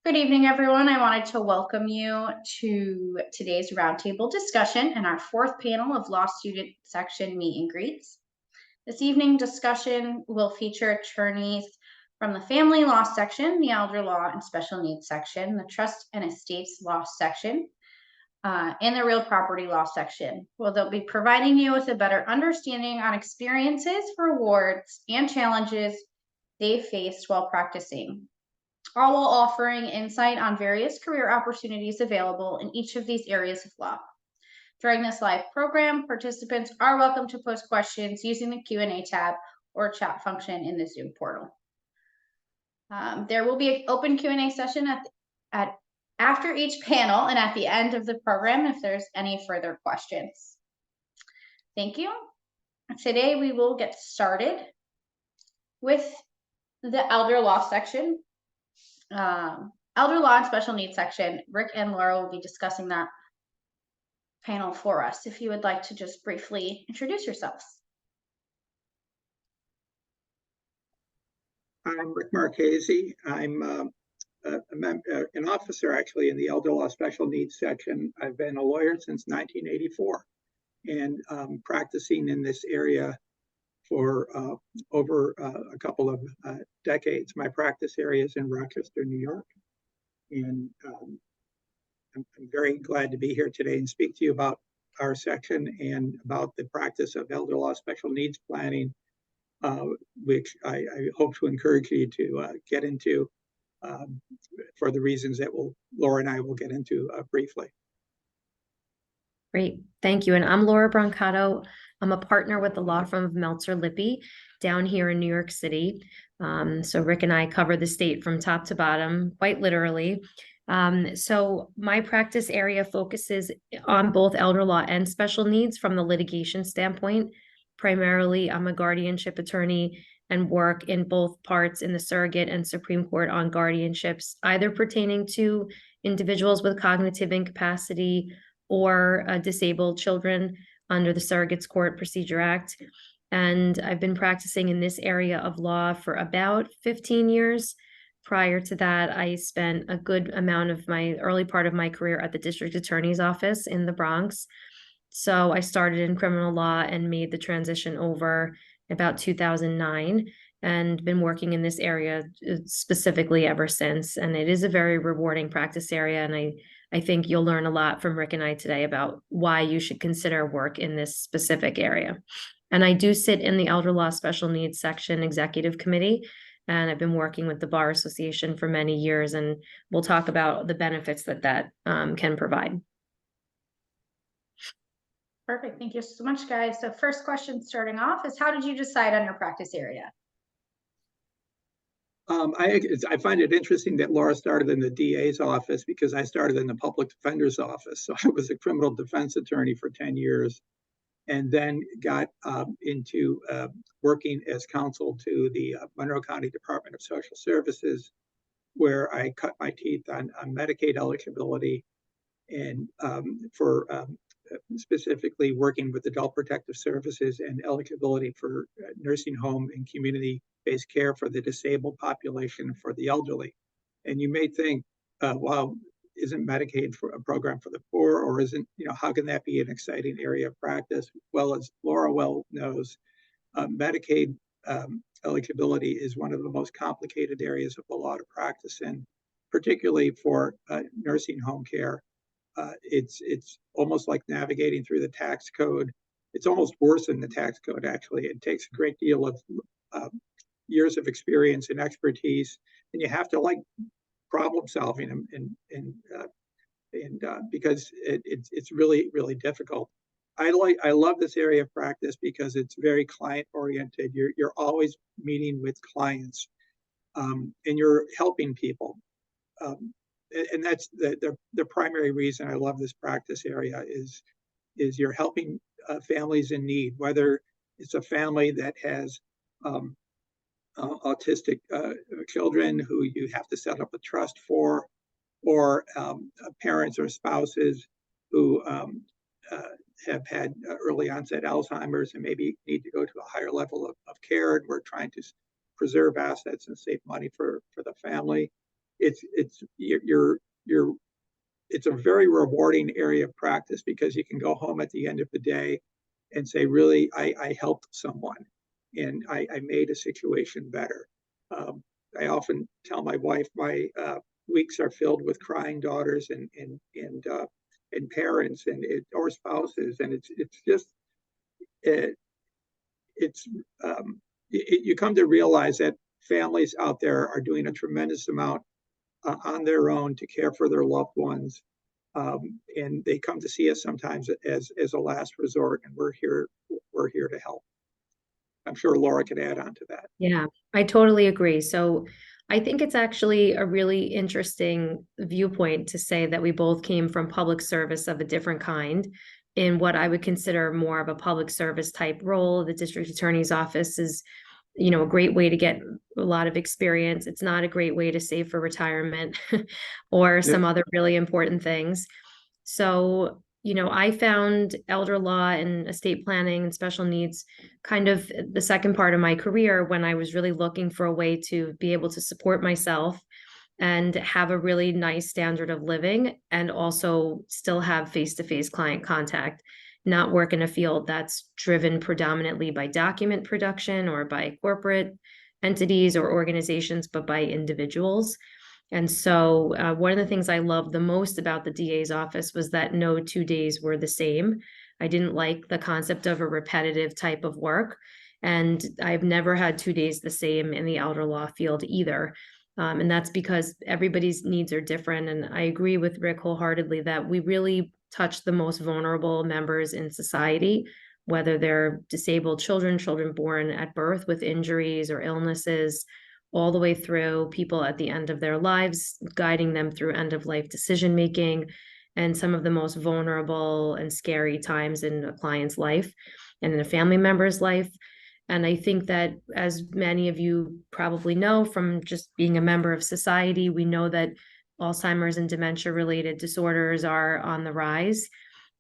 Good evening, everyone. I wanted to welcome you to today's roundtable discussion and our fourth panel of Law Student Section Meet and Greets. This evening discussion will feature attorneys from the Family Law Section, the Elder Law and Special Needs Section, the Trust and Estates Law Section, and the Real Property Law Section. Well, they'll be providing you with a better understanding on experiences, rewards, and challenges they faced while practicing, all while offering insight on various career opportunities available in each of these areas of law. During this live program, participants are welcome to post questions using the Q&A tab or chat function in the Zoom portal. There will be an open Q&A session after each panel and at the end of the program if there's any further questions. Thank you. Today we will get started with the Elder Law section. Elder Law and Special Needs section. Rick and Laura will be discussing that panel for us. If you would like to just briefly introduce yourselves. I'm Rick Marchese. I'm an officer actually in the Elder Law Special Needs section. I've been a lawyer since 1984 and practicing in this area for over a couple of decades. My practice area is in Rochester, New York. And I'm very glad to be here today and speak to you about our section and about the practice of elder law special needs planning, which I hope to encourage you to get into for the reasons that Laura and I will get into briefly. Great, thank you. And I'm Laura Brancato. I'm a partner with the law firm of Meltzer Lippy down here in New York City. So Rick and I cover the state from top to bottom, quite literally. So my practice area focuses on both elder law and special needs from the litigation standpoint. Primarily, I'm a guardianship attorney and work in both parts in the surrogate and Supreme Court on guardianships, either pertaining to individuals with cognitive incapacity or disabled children under the Surrogates Court Procedure Act. And I've been practicing in this area of law for about 15 years. Prior to that, I spent a good amount of my early part of my career at the district attorney's office in the Bronx. So I started in criminal law and made the transition over about 2009 and been working in this area specifically ever since. And it is a very rewarding practice area. And I think you'll learn a lot from Rick and I today about why you should consider work in this specific area. And I do sit in the Elder Law Special Needs Section Executive Committee, and I've been working with the Bar Association for many years, and we'll talk about the benefits that can provide. Perfect. Thank you so much, guys. So first question starting off is, how did you decide on your practice area? I find it interesting that Laura started in the DA's office because I started in the public defender's office. So I was a criminal defense attorney for 10 years and then got into working as counsel to the Monroe County Department of Social Services, where I cut my teeth on Medicaid eligibility and for specifically working with adult protective services and eligibility for nursing home and community-based care for the disabled population for the elderly. And you may think, well, isn't Medicaid for a program for the poor, or isn't, how can that be an exciting area of practice? Well, as Laura well knows, Medicaid eligibility is one of the most complicated areas of the law to practice in, particularly for nursing home care. It's almost like navigating through the tax code. It's almost worse than the tax code, actually. It takes a great deal of years of experience and expertise, and you have to like problem solving and because it's really, really difficult. I love this area of practice because it's very client oriented. You're always meeting with clients, and you're helping people. And that's the primary reason I love this practice area is you're helping families in need, whether it's a family that has autistic children who you have to set up a trust for, or parents or spouses who have had early onset Alzheimer's and maybe need to go to a higher level of care, and we're trying to preserve assets and save money for the family. it's a very rewarding area of practice because you can go home at the end of the day and say, really, I helped someone and I made a situation better. I often tell my wife my weeks are filled with crying daughters and parents or spouses, and it's just it's you come to realize that families out there are doing a tremendous amount on their own to care for their loved ones. And they come to see us sometimes as a last resort, and we're here to help. I'm sure Laura can add on to that. Yeah, I totally agree. So I think it's actually a really interesting viewpoint to say that we both came from public service of a different kind in what I would consider more of a public service type role. The district attorney's office is, a great way to get a lot of experience. It's not a great way to save for retirement or some other really important things. So, I found elder law and estate planning and special needs kind of the second part of my career when I was really looking for a way to be able to support myself and have a really nice standard of living and also still have face-to-face client contact, not work in a field that's driven predominantly by document production or by corporate entities or organizations, but by individuals. And so one of the things I loved the most about the DA's office was that no 2 days were the same. I didn't like the concept of a repetitive type of work. And I've never had 2 days the same in the elder law field either. And that's because everybody's needs are different. And I agree with Rick wholeheartedly that we really touch the most vulnerable members in society, whether they're disabled children, children born at birth with injuries or illnesses, all the way through people at the end of their lives, guiding them through end of life decision making, and some of the most vulnerable and scary times in a client's life and in a family member's life. And I think that, as many of you probably know from just being a member of society, we know that Alzheimer's and dementia related disorders are on the rise.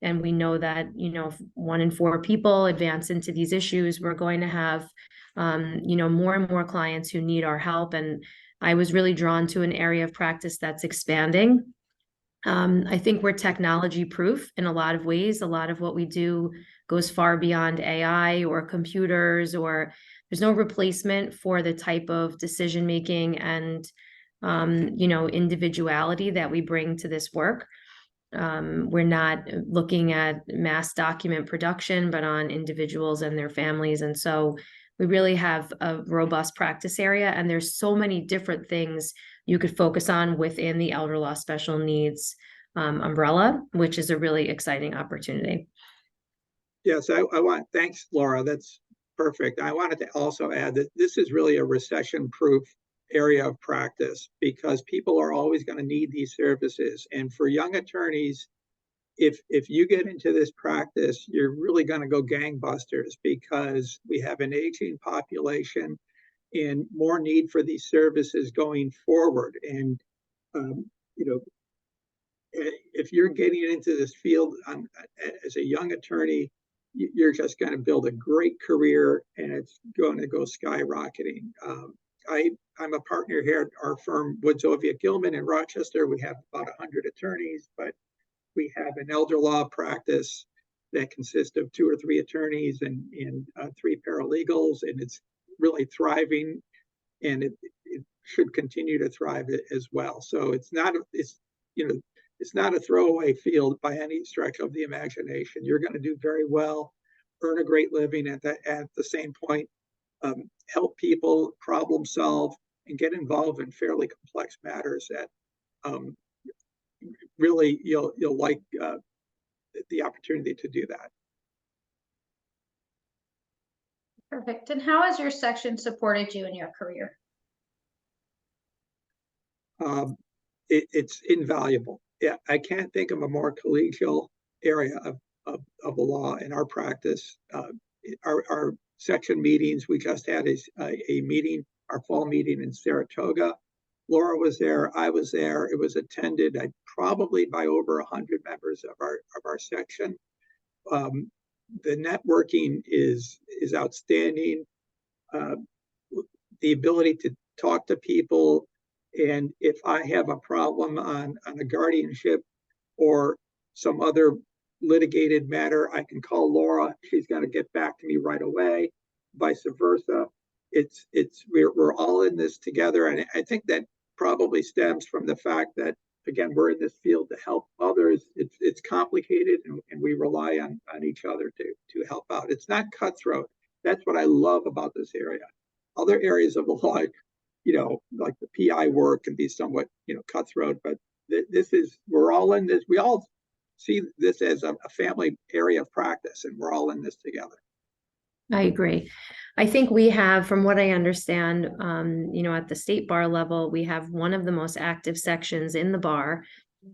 And we know that, if 1 in 4 people advance into these issues, we're going to have more and more clients who need our help. And I was really drawn to an area of practice that's expanding. I think we're technology proof in a lot of ways. A lot of what we do goes far beyond AI or computers, or there's no replacement for the type of decision making and, individuality that we bring to this work. We're not looking at mass document production, but on individuals and their families. And so we really have a robust practice area, and there's so many different things you could focus on within the elder law special needs umbrella, which is a really exciting opportunity. Yes, thanks, Laura. That's perfect. I wanted to also add that this is really a recession-proof area of practice because people are always going to need these services. And for young attorneys, if you get into this practice, you're really going to go gangbusters because we have an aging population and more need for these services going forward. And if you're getting into this field as a young attorney, you're just going to build a great career, and it's going to go skyrocketing. I'm a partner here at our firm, Woods Oviatt Gilman in Rochester. We have about 100 attorneys, but we have an elder law practice that consists of 2 or 3 attorneys and 3 paralegals, and it's really thriving, and it should continue to thrive as well. So it's not a throwaway field by any stretch of the imagination. You're going to do very well, earn a great living at the same point, help people problem solve, and get involved in fairly complex matters that really you'll like the opportunity to do that. Perfect. And how has your section supported you in your career? It's invaluable. Yeah, I can't think of a more collegial area of the law in our practice. Our section meetings, we just had a meeting, our fall meeting in Saratoga. Laura was there, I was there. It was attended probably by over 100 members of our section. The networking is outstanding. The ability to talk to people And if I have a problem on a guardianship or some other litigated matter, I can call Laura. She's going to get back to me right away, vice versa. We're all in this together. And I think that probably stems from the fact that, again, we're in this field to help others. It's complicated, and we rely on each other to help out. It's not cutthroat. That's what I love about this area. Other areas of the law, like the PI work can be somewhat, cutthroat, but we're all in this. We all see this as a family area of practice, and we're all in this together. I agree. I think we have, from what I understand, at the state bar level, we have one of the most active sections in the bar.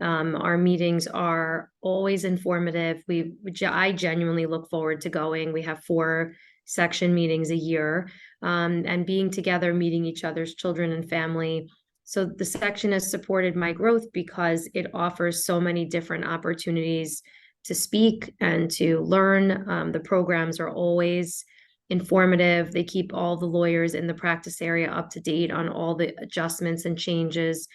Our meetings are always informative. I genuinely look forward to going. We have 4 section meetings a year, and being together, meeting each other's children and family. So the section has supported my growth because it offers so many different opportunities to speak and to learn. The programs are always informative. They keep all the lawyers in the practice area up to date on all the adjustments and changes.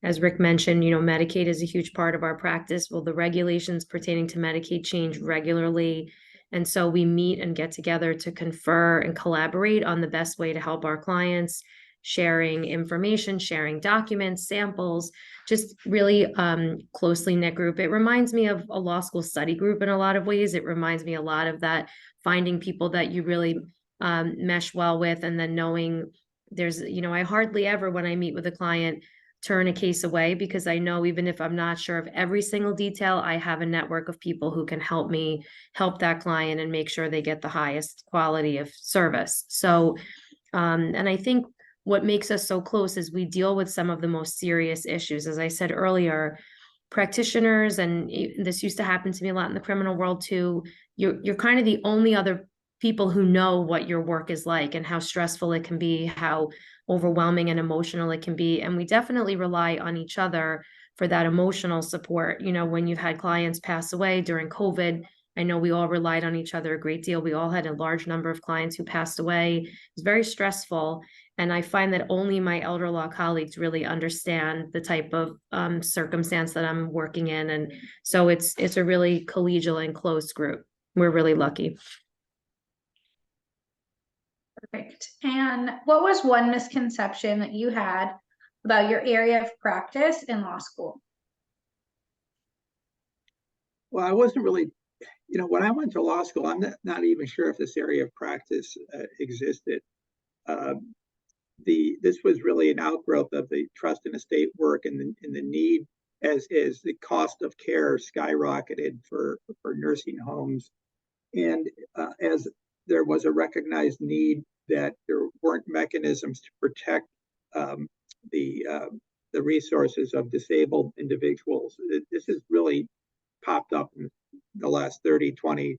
As Rick mentioned, Medicaid is a huge part of our practice. Well, the regulations pertaining to Medicaid change regularly. And so we meet and get together to confer and collaborate on the best way to help our clients, sharing information, sharing documents, samples, just really closely knit group. It reminds me of a law school study group in a lot of ways. It reminds me a lot of that, finding people that you really mesh well with, and then knowing there's, I hardly ever, when I meet with a client, turn a case away, because I know even if I'm not sure of every single detail, I have a network of people who can help me help that client and make sure they get the highest quality of service. So, and I think what makes us so close is we deal with some of the most serious issues. As I said earlier, practitioners, and this used to happen to me a lot in the criminal world too, you're kind of the only other people who know what your work is like and how stressful it can be, how overwhelming and emotional it can be. And we definitely rely on each other for that emotional support. When you've had clients pass away during COVID, I know we all relied on each other a great deal. We all had a large number of clients who passed away. It's very stressful. And I find that only my elder law colleagues really understand the type of circumstance that I'm working in. And so it's a really collegial and close group. We're really lucky. Perfect. And what was one misconception that you had about your area of practice in law school? Well, I wasn't really, when I went to law school, I'm not even sure if this area of practice existed. This was really an outgrowth of the trust and estate work, and the need as the cost of care skyrocketed for nursing homes, and as there was a recognized need that there weren't mechanisms to protect the resources of disabled individuals. This has really popped up in the last 30, 20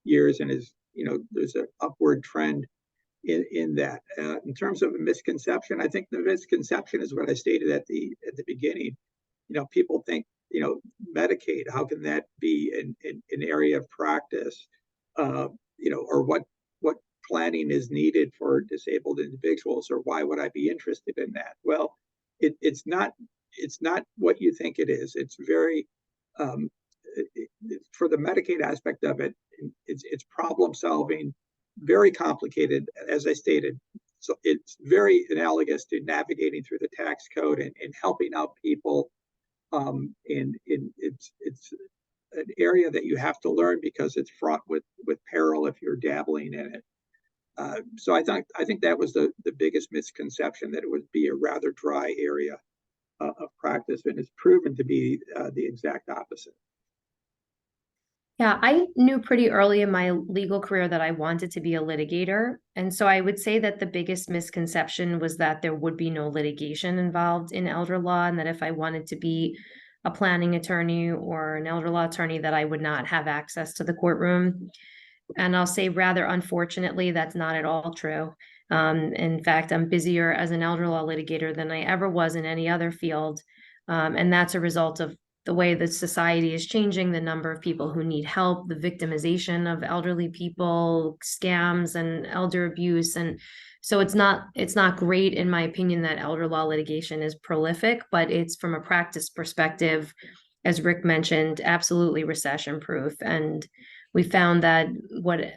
years, and there's an upward trend in that. In terms of a misconception, I think the misconception is what I stated at the beginning. People think, Medicaid, how can that be an area of practice? Or what planning is needed for disabled individuals, or why would I be interested in that? Well, it's not what you think it is. It's very for the Medicaid aspect of it, it's problem solving, very complicated, as I stated. So it's very analogous to navigating through the tax code and helping out people. And it's an area that you have to learn because it's fraught with peril if you're dabbling in it. So I think that was the biggest misconception, that it would be a rather dry area of practice, and it's proven to be the exact opposite. Yeah, I knew pretty early in my legal career that I wanted to be a litigator. And so I would say that the biggest misconception was that there would be no litigation involved in elder law, and that if I wanted to be a planning attorney or an elder law attorney, that I would not have access to the courtroom. And I'll say, rather unfortunately, that's not at all true. In fact, I'm busier as an elder law litigator than I ever was in any other field. And that's a result of the way that society is changing, the number of people who need help, the victimization of elderly people, scams and elder abuse. And so it's not great, in my opinion, that elder law litigation is prolific, but it's, from a practice perspective, as Rick mentioned, absolutely recession proof. And we found that what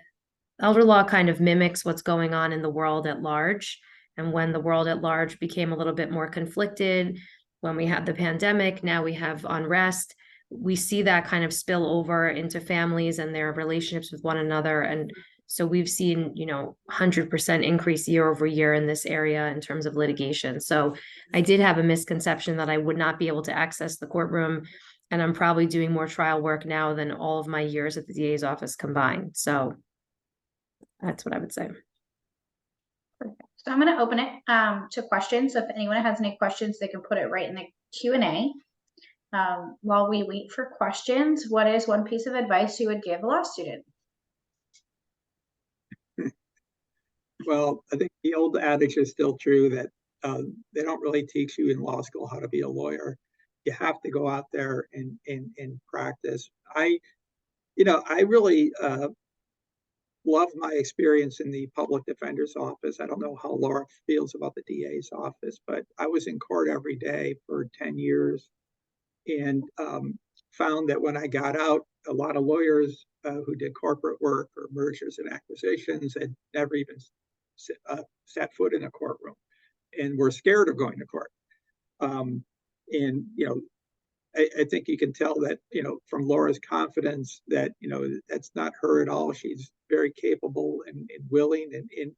elder law kind of mimics what's going on in the world at large. And when the world at large became a little bit more conflicted, when we had the pandemic, now we have unrest, we see that kind of spill over into families and their relationships with one another. And so we've seen, 100% increase year over year in this area in terms of litigation. So I did have a misconception that I would not be able to access the courtroom. And I'm probably doing more trial work now than all of my years at the DA's office combined. So that's what I would say. Perfect. So I'm going to open it to questions. If anyone has any questions, they can put it right in the Q&A. While we wait for questions, what is one piece of advice you would give a law student? Well, I think the old adage is still true that they don't really teach you in law school how to be a lawyer. You have to go out there and practice. I really love my experience in the public defender's office. I don't know how Laura feels about the DA's office, but I was in court every day for 10 years and found that when I got out, a lot of lawyers who did corporate work or mergers and acquisitions had never even set foot in a courtroom and were scared of going to court. I think you can tell that, from Laura's confidence that, that's not her at all. She's very capable and willing, and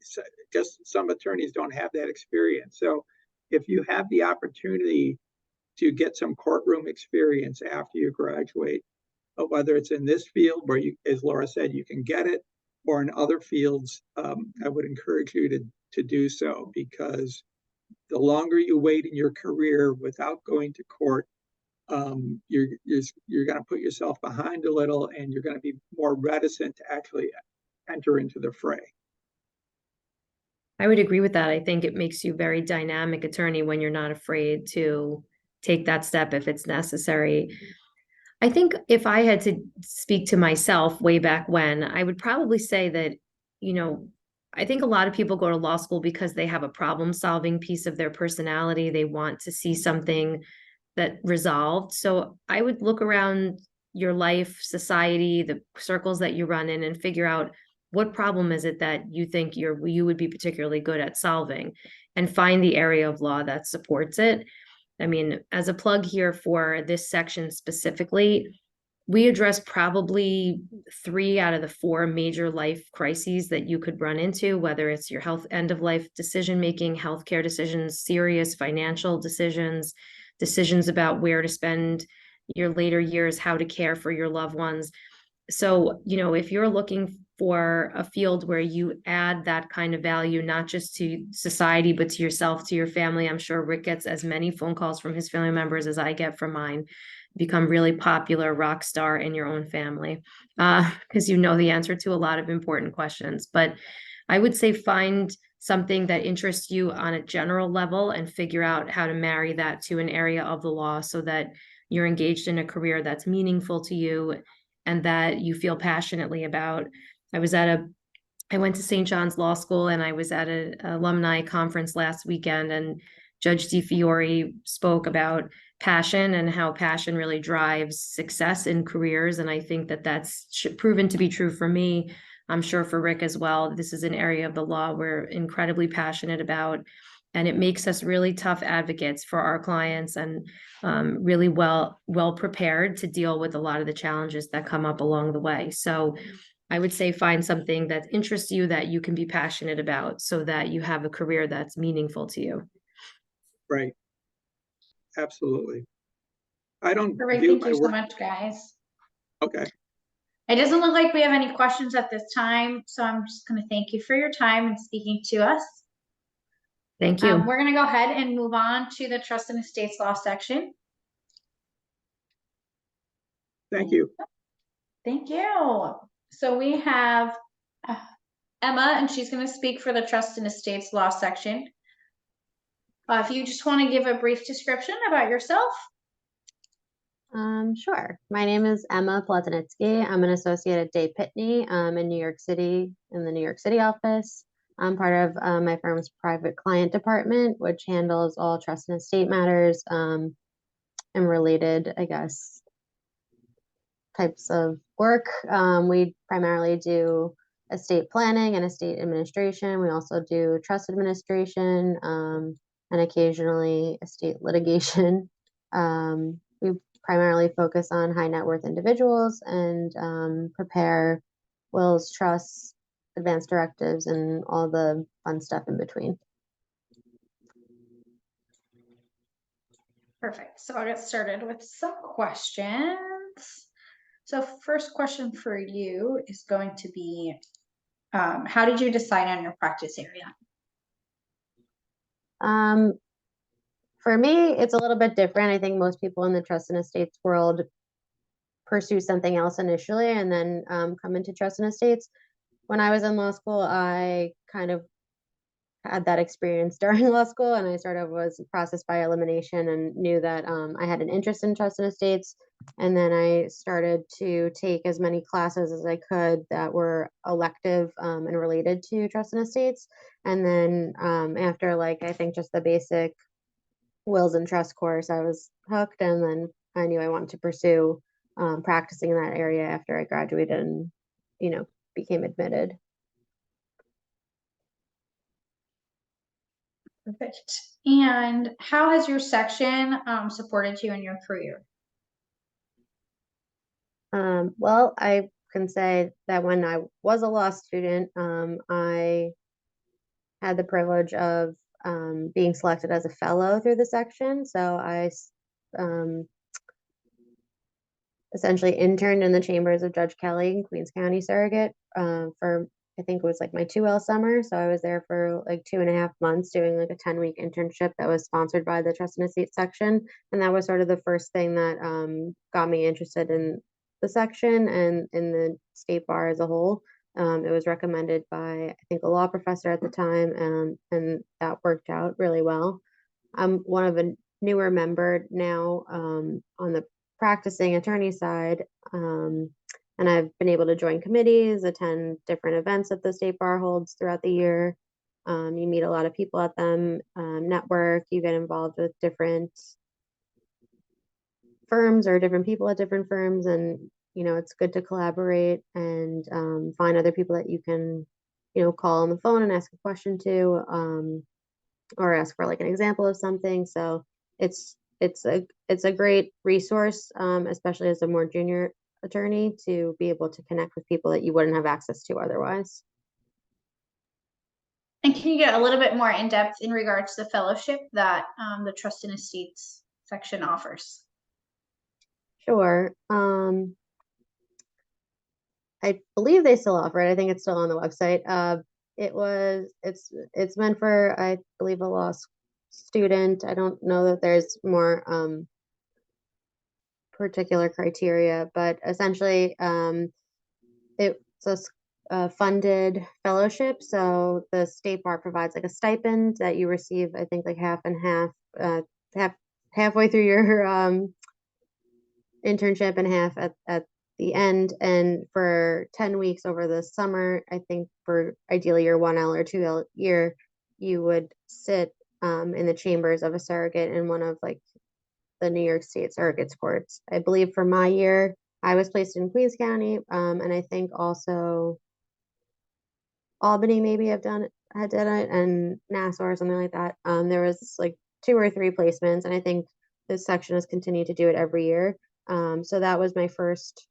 just some attorneys don't have that experience. So if you have the opportunity to get some courtroom experience after you graduate, whether it's in this field where you, as Laura said, you can get it, or in other fields, I would encourage you to do so, because the longer you wait in your career without going to court, you're going to put yourself behind a little, and you're going to be more reticent to actually enter into the fray. I would agree with that. I think it makes you a very dynamic attorney when you're not afraid to take that step if it's necessary. I think if I had to speak to myself way back when, I would probably say that, I think a lot of people go to law school because they have a problem-solving piece of their personality. They want to see something that resolved. So I would look around your life, society, the circles that you run in, and figure out what problem is it that you think you would be particularly good at solving, and find the area of law that supports it. I mean, as a plug here for this section specifically, we address probably 3 out of the 4 major life crises that you could run into, whether it's your health, end of life decision-making, healthcare decisions, serious financial decisions, decisions about where to spend your later years, how to care for your loved ones. So, if you're looking for a field where you add that kind of value, not just to society, but to yourself, to your family, I'm sure Rick gets as many phone calls from his family members as I get from mine. Become really popular rock star in your own family, because you know the answer to a lot of important questions. But I would say find something that interests you on a general level and figure out how to marry that to an area of the law so that you're engaged in a career that's meaningful to you and that you feel passionately about. I went to St. John's Law School, and I was at an alumni conference last weekend, and Judge DiFiore spoke about passion and how passion really drives success in careers. And I think that that's proven to be true for me. I'm sure for Rick as well. This is an area of the law we're incredibly passionate about, and it makes us really tough advocates for our clients, and really well prepared to deal with a lot of the challenges that come up along the way. So I would say find something that interests you, that you can be passionate about, so that you have a career that's meaningful to you. Right. Absolutely. I don't Great. view Thank my you so work. much, guys. Okay. It doesn't look like we have any questions at this time, so I'm just going to thank you for your time and speaking to us. Thank you. We're going to go ahead and move on to the Trust and Estates Law section. Thank you. Thank you. So we have Emma, and she's going to speak for the Trust and Estates Law section. If you just want to give a brief description about yourself. Sure. My name is Emma Platonitsky. I'm an associate at Day Pitney in New York City, in the New York City office. I'm part of my firm's private client department, which handles all trust and estate matters and related, I guess, types of work. We primarily do estate planning and estate administration. We also do trust administration and occasionally estate litigation. We primarily focus on high net worth individuals and prepare wills, trusts, advance directives, and all the fun stuff in between. Perfect. So I'll get started with some questions. So first question for you is going to be, how did you decide on your practice area? For me, it's a little bit different. I think most people in the trust and estates world pursue something else initially and then come into trust and estates. When I was in law school, I kind of had that experience during law school, and I sort of was processed by elimination and knew that I had an interest in trust and estates. And then I started to take as many classes as I could that were elective and related to trust and estates. And then after, like, I think just the basic wills and trust course, I was hooked, and then I knew I wanted to pursue practicing in that area after I graduated and, became admitted. Perfect. And how has your section supported you in your career? Well, I can say that when I was a law student, I had the privilege of being selected as a fellow through the section. So I essentially interned in the chambers of Judge Kelly in Queens County Surrogate for, I think it was like my 2L summer. So I was there for like 2.5 months doing like a 10-week internship that was sponsored by the Trust and Estate section. And that was sort of the first thing that got me interested in the section and in the state bar as a whole. It was recommended by, I think, a law professor at the time, and that worked out really well. I'm one of a newer member now on the practicing attorney side, and I've been able to join committees, attend different events that the state bar holds throughout the year. You meet a lot of people at them, network, you get involved with different firms or different people at different firms, and it's good to collaborate and find other people that you can call on the phone and ask a question to, or ask for like an example of something. So it's a great resource, especially as a more junior attorney, to be able to connect with people that you wouldn't have access to otherwise. And can you get a little bit more in depth in regards to the fellowship that the Trust and Estates section offers? Sure. I believe they still offer it. I think it's still on the website. It's meant for, I believe, a law student. I don't know that there's more particular criteria, but essentially it's a funded fellowship. So the state bar provides like a stipend that you receive, I think, like half and half, halfway through your internship and half at the end. And for 10 weeks over the summer, I think for ideally your 1L or 2L year, you would sit in the chambers of a surrogate in one of like the New York State surrogates courts. I believe for my year, I was placed in Queens County, and I think also Albany maybe had done it, and Nassau or something like that. There was like 2 or 3 placements, and I think this section has continued to do it every year. So that was my first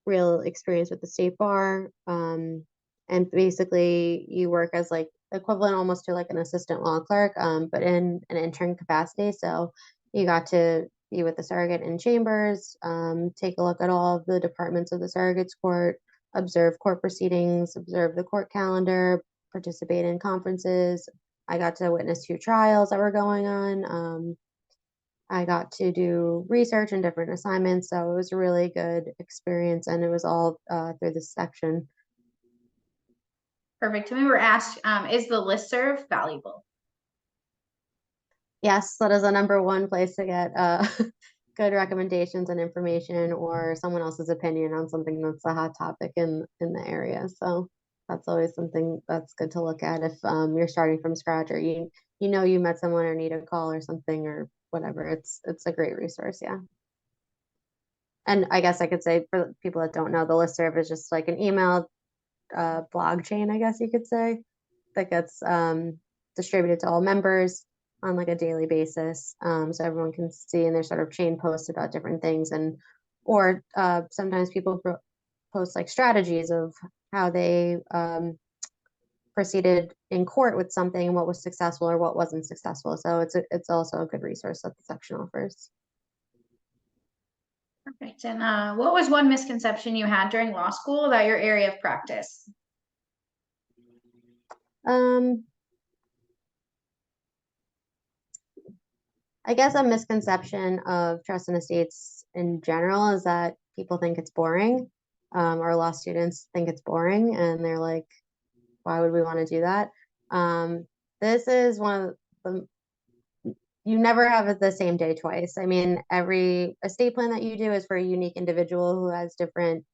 real experience with the state bar. And basically you work as like equivalent almost to like an assistant law clerk, but in an intern capacity. So you got to be with the surrogate in chambers, take a look at all of the departments of the surrogate's court, observe court proceedings, observe the court calendar, participate in conferences. I got to witness 2 trials that were going on. I got to do research and different assignments, so it was a really good experience, and it was all through this section. Perfect. We were asked, is the listserv valuable? Yes, that is the number one place to get good recommendations and information or someone else's opinion on something that's a hot topic in the area. So that's always something that's good to look at if you're starting from scratch or you know you met someone or need a call or something or whatever. It's a great resource, yeah. And I guess I could say for people that don't know, the listserv is just like an email blog chain, I guess you could say, that gets distributed to all members on like a daily basis, so everyone can see, and there's sort of chain posts about different things, and or sometimes people post like strategies of how they proceeded in court with something and what was successful or what wasn't successful. So it's also a good resource that the section offers. Perfect. And what was one misconception you had during law school about your area of practice? I guess a misconception of trust and estates in general is that people think it's boring, or law students think it's boring, and they're like, why would we want to do that? This is one of the, you never have it the same day twice. I mean, every estate plan that you do is for a unique individual who has different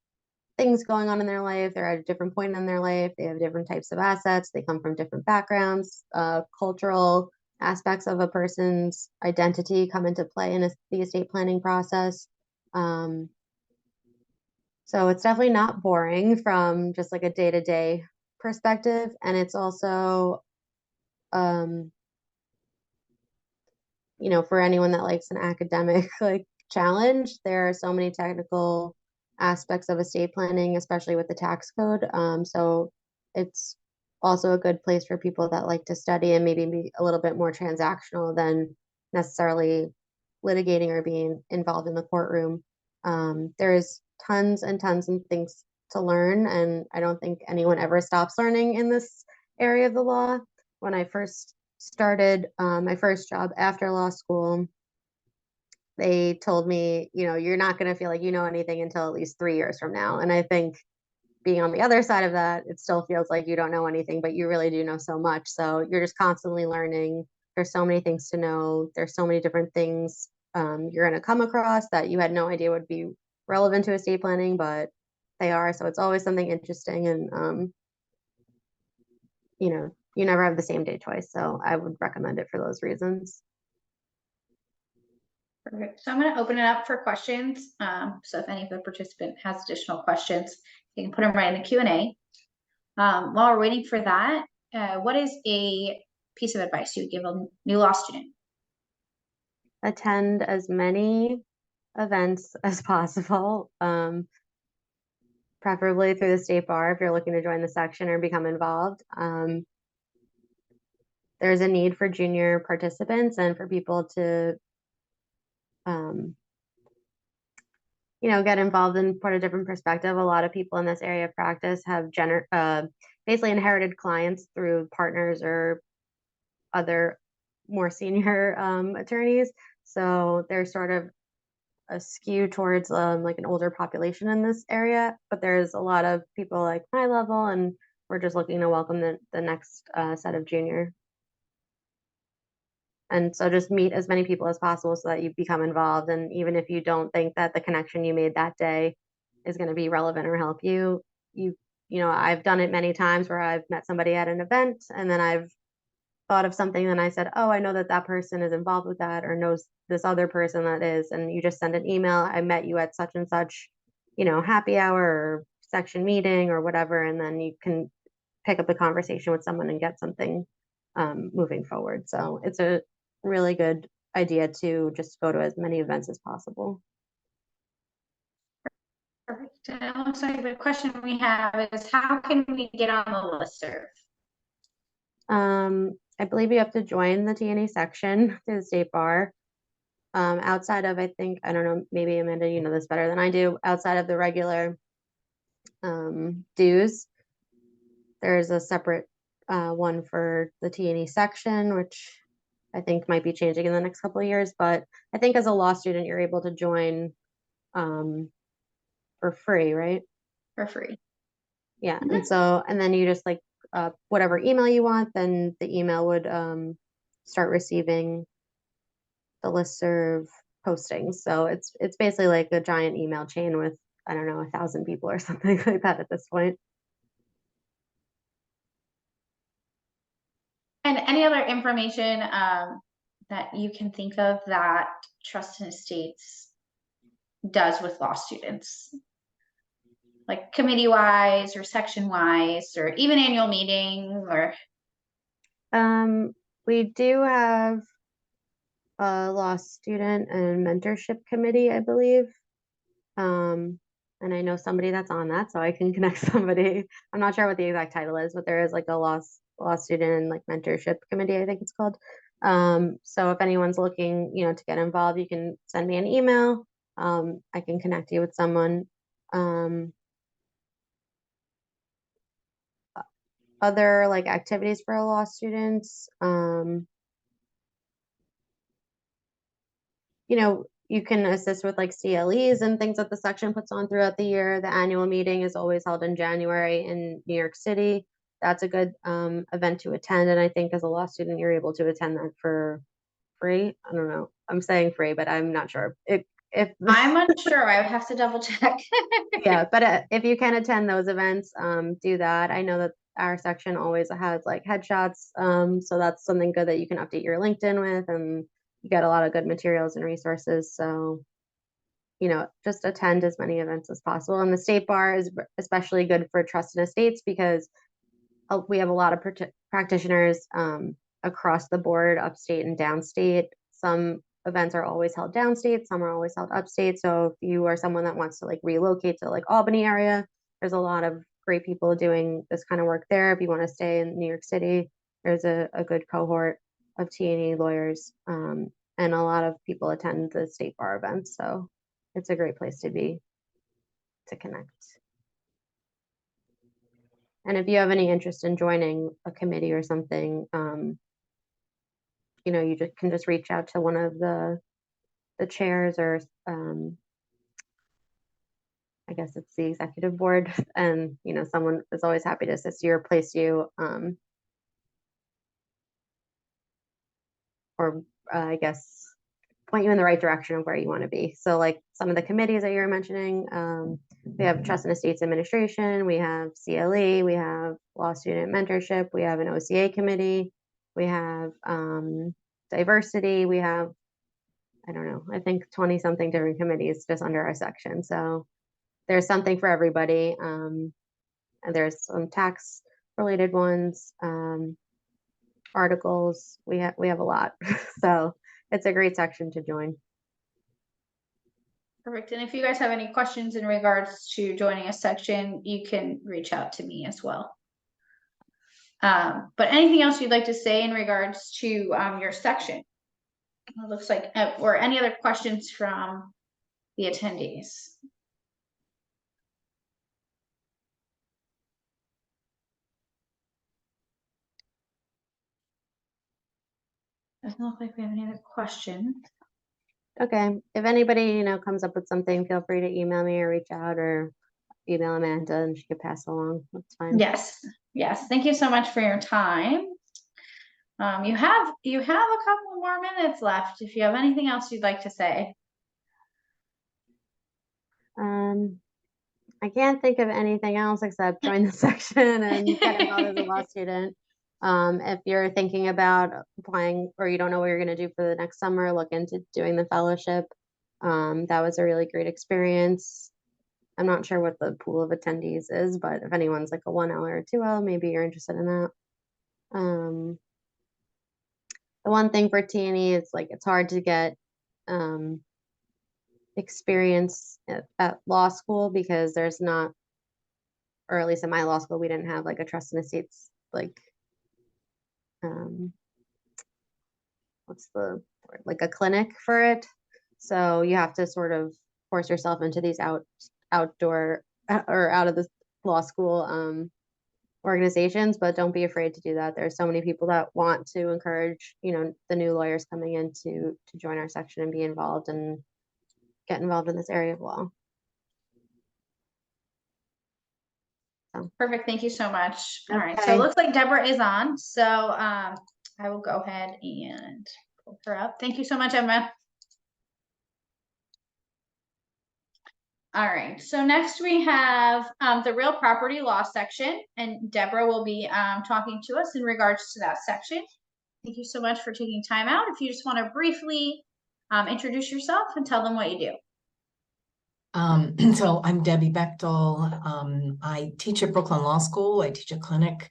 things going on in their life. They're at a different point in their life. They have different types of assets. They come from different backgrounds, cultural aspects of a person's identity come into play in the estate planning process. So it's definitely not boring from just like a day-to-day perspective. And it's also, you know, for anyone that likes an academic like challenge, there are so many technical aspects of estate planning, especially with the tax code. So it's also a good place for people that like to study and maybe be a little bit more transactional than necessarily litigating or being involved in the courtroom. There's tons and tons of things to learn, and I don't think anyone ever stops learning in this area of the law. When I first started my first job after law school, they told me, you know, you're not going to feel like you know anything until at least 3 years from now. And I think being on the other side of that, it still feels like you don't know anything, but you really do know so much. So you're just constantly learning. There's so many things to know. There's so many different things you're going to come across that you had no idea would be relevant to estate planning, but they are. So it's always something interesting, and you know, you never have the same day twice. So I would recommend it for those reasons. Perfect. So I'm going to open it up for questions. So if any of the participant has additional questions, you can put them right in the Q&A. While we're waiting for that, what is a piece of advice you would give a new law student? Attend as many events as possible, preferably through the state bar if you're looking to join the section or become involved. There's a need for junior participants and for people to you know, get involved and put a different perspective. A lot of people in this area of practice have basically inherited clients through partners or other more senior attorneys. So there's sort of a skew towards like an older population in this area, but there's a lot of people like my level, and we're just looking to welcome the next set of junior. And so just meet as many people as possible so that you become involved. And even if you don't think that the connection you made that day is going to be relevant or help you, you know, I've done it many times where I've met somebody at an event and then I've thought of something and I said, oh, I know that that person is involved with that or knows this other person that is. And you just send an email, I met you at such and such, you know, happy hour or section meeting or whatever. And then you can pick up the conversation with someone and get something moving forward. So it's a really good idea to just go to as many events as possible. Perfect. And it looks like the question we have is, how can we get on the listserv? I believe you have to join the T&E section through the state bar. Outside of, I think, I don't know, maybe Amanda, you know this better than I do, outside of the regular dues, there's a separate one for the T&E section, which I think might be changing in the next couple of years. But I think as a law student, you're able to join for free, right? For free. Yeah. And so, and then you just like whatever email you want, then the email would start receiving the listserv postings. So it's basically like a giant email chain with, I don't know, 1,000 people or something like that at this point. And any other information that you can think of that Trust and Estates does with law students? Like committee wise or section wise or even annual meeting or We do have a law student and mentorship committee, I believe. And I know somebody that's on that, so I can connect somebody. I'm not sure what the exact title is, but there is like a law student and like mentorship committee, I think it's called. So if anyone's looking, to get involved, you can send me an email. I can connect you with someone. Other like activities for law students, you can assist with like CLEs and things that the section puts on throughout the year. The annual meeting is always held in January in New York City. That's a good event to attend. And I think as a law student, you're able to attend that for free. I don't know. I'm saying free, but I'm not sure. If I'm unsure. I would have to double check. yeah, but if you can attend those events, do that. I know that our section always has like headshots, so that's something good that you can update your LinkedIn with, and you get a lot of good materials and resources. So, just attend as many events as possible. And the state bar is especially good for trust and estates because we have a lot of practitioners across the board, upstate and downstate. Some events are always held downstate, some are always held upstate. So if you are someone that wants to like relocate to like Albany area, there's a lot of great people doing this kind of work there. If you want to stay in New York City, there's a good cohort of T&E lawyers, and a lot of people attend the state bar events. So it's a great place to be to connect. And if you have any interest in joining a committee or something, you can just reach out to one of the chairs, or I guess it's the executive board, and someone is always happy to assist you or place you, or I guess point you in the right direction of where you want to be. So like some of the committees that you're mentioning, we have Trust and Estates Administration, we have CLE, we have Law Student Mentorship, we have an OCA committee, we have diversity, we have, I don't know, I think 20 something different committees just under our section. So there's something for everybody. And there's some tax related ones, articles, we have a lot. So it's a great section to join. Perfect. And if you guys have any questions in regards to joining a section, you can reach out to me as well. But anything else you'd like to say in regards to your section? It looks like, or any other questions from the attendees? Doesn't look like we have any other questions. Okay, if anybody, comes up with something, feel free to email me or reach out, or email Amanda and she could pass along. That's fine. Yes. Thank you so much for your time. You have a couple more minutes left if you have anything else you'd like to say. I can't think of anything else except join the section and get involved as a law student. If you're thinking about applying or you don't know what you're going to do for the next summer, look into doing the fellowship. That was a really great experience. I'm not sure what the pool of attendees is, but if anyone's like a 1L or a 2L, maybe you're interested in that. The one thing for T&E is like it's hard to get experience at law school because there's not, or at least in my law school, we didn't have like a trust and estates like what's the word, like a clinic for it. So you have to sort of force yourself into these outdoor or out of the law school organizations, but don't be afraid to do that. There's so many people that want to encourage, the new lawyers coming in to join our section and be involved and get involved in this area of law. So. Perfect. Thank you so much. Okay. All right. So it looks like Deborah is on. So I will go ahead and pull her up. Thank you so much, Emma. All right, so next we have the real property law section, and Deborah will be talking to us in regards to that section. Thank you so much for taking time out. If you just want to briefly introduce yourself and tell them what you do. So I'm Debbie Bechtel. I teach at Brooklyn Law School. I teach a clinic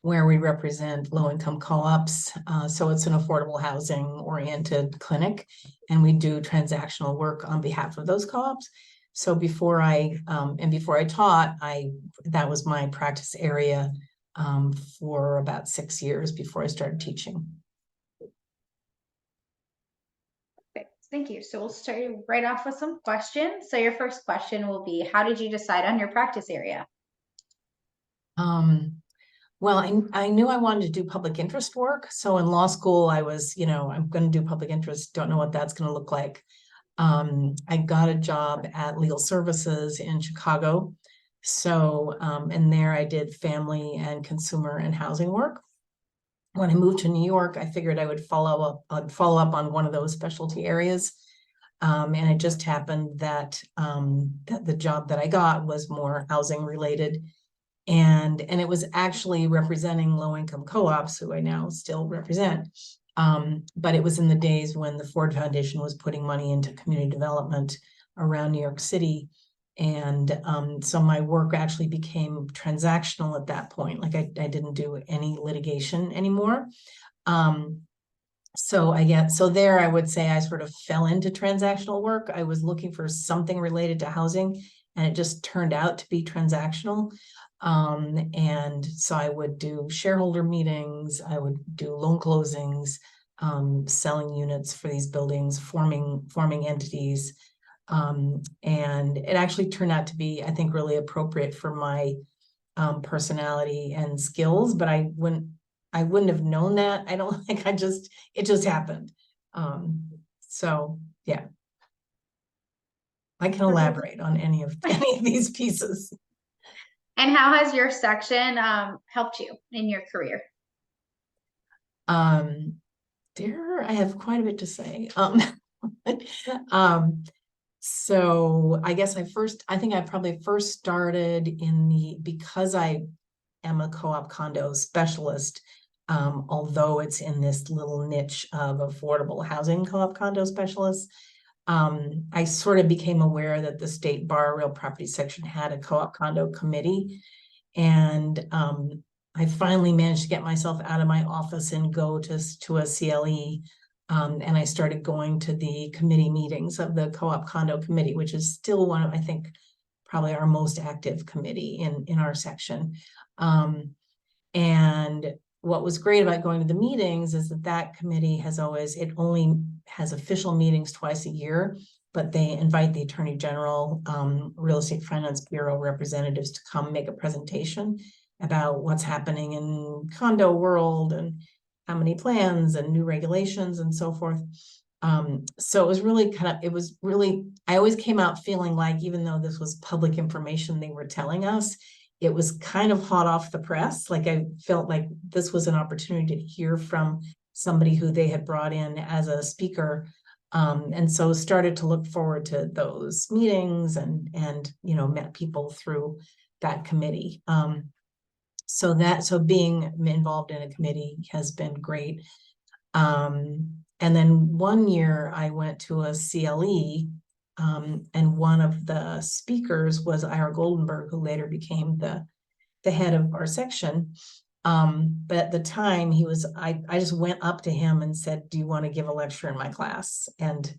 where we represent low-income co-ops. So it's an affordable housing oriented clinic, and we do transactional work on behalf of those co-ops. So before I taught, that was my practice area for about 6 years before I started teaching. Okay, thank you. So we'll start right off with some questions. So your first question will be, how did you decide on your practice area? Well, I knew I wanted to do public interest work. So in law school, I was, I'm going to do public interest. Don't know what that's going to look like. I got a job at Legal Services in Chicago. So, and there I did family and consumer and housing work. When I moved to New York, I figured I would follow up on one of those specialty areas. And it just happened that, that the job that I got was more housing related. And it was actually representing low-income co-ops, who I now still represent. But it was in the days when the Ford Foundation was putting money into community development around New York City. And so my work actually became transactional at that point. Like I didn't do any litigation anymore. So there I would say I sort of fell into transactional work. I was looking for something related to housing, and it just turned out to be transactional. And so I would do shareholder meetings, I would do loan closings, selling units for these buildings, forming entities. And it actually turned out to be, I think, really appropriate for my personality and skills, but I wouldn't have known that. I don't think it just happened. So yeah, I can elaborate on any of these pieces. And how has your section helped you in your career? There, I have quite a bit to say. So I guess I think I probably first started because I am a co-op condo specialist, although it's in this little niche of affordable housing co-op condo specialists. I sort of became aware that the State Bar Real Property section had a co-op condo committee. And I finally managed to get myself out of my office and go to a CLE. And I started going to the committee meetings of the co-op condo committee, which is still one of, I think, probably our most active committee in our section. And what was great about going to the meetings is that committee it only has official meetings twice a year, but they invite the Attorney General, Real Estate Finance Bureau representatives to come make a presentation about what's happening in condo world and how many plans and new regulations and so forth. So it was really I always came out feeling like, even though this was public information they were telling us, it was kind of hot off the press. Like I felt like this was an opportunity to hear from somebody who they had brought in as a speaker. And so started to look forward to those meetings and met people through that committee. So being involved in a committee has been great. And then one year I went to a CLE, and one of the speakers was Ira Goldenberg, who later became the head of our section. But at the time I just went up to him and said, "Do you want to give a lecture in my class?" And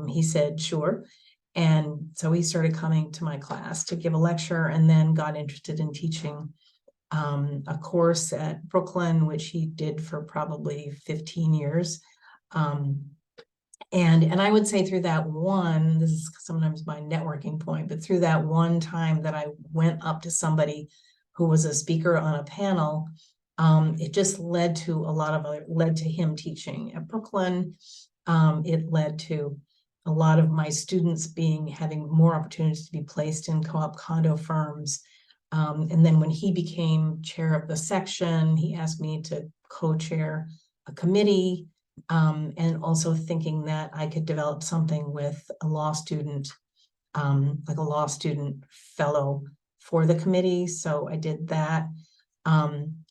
he said, "Sure." And so he started coming to my class to give a lecture, and then got interested in teaching a course at Brooklyn, which he did for probably 15 years. And I would say through that this is sometimes my networking point, but through that one time that I went up to somebody who was a speaker on a panel, it just led to him teaching at Brooklyn. It led to a lot of my students having more opportunities to be placed in co-op condo firms. And then when he became chair of the section, he asked me to co-chair a committee, and also thinking that I could develop something with a law student like a law student fellow for the committee. So I did that.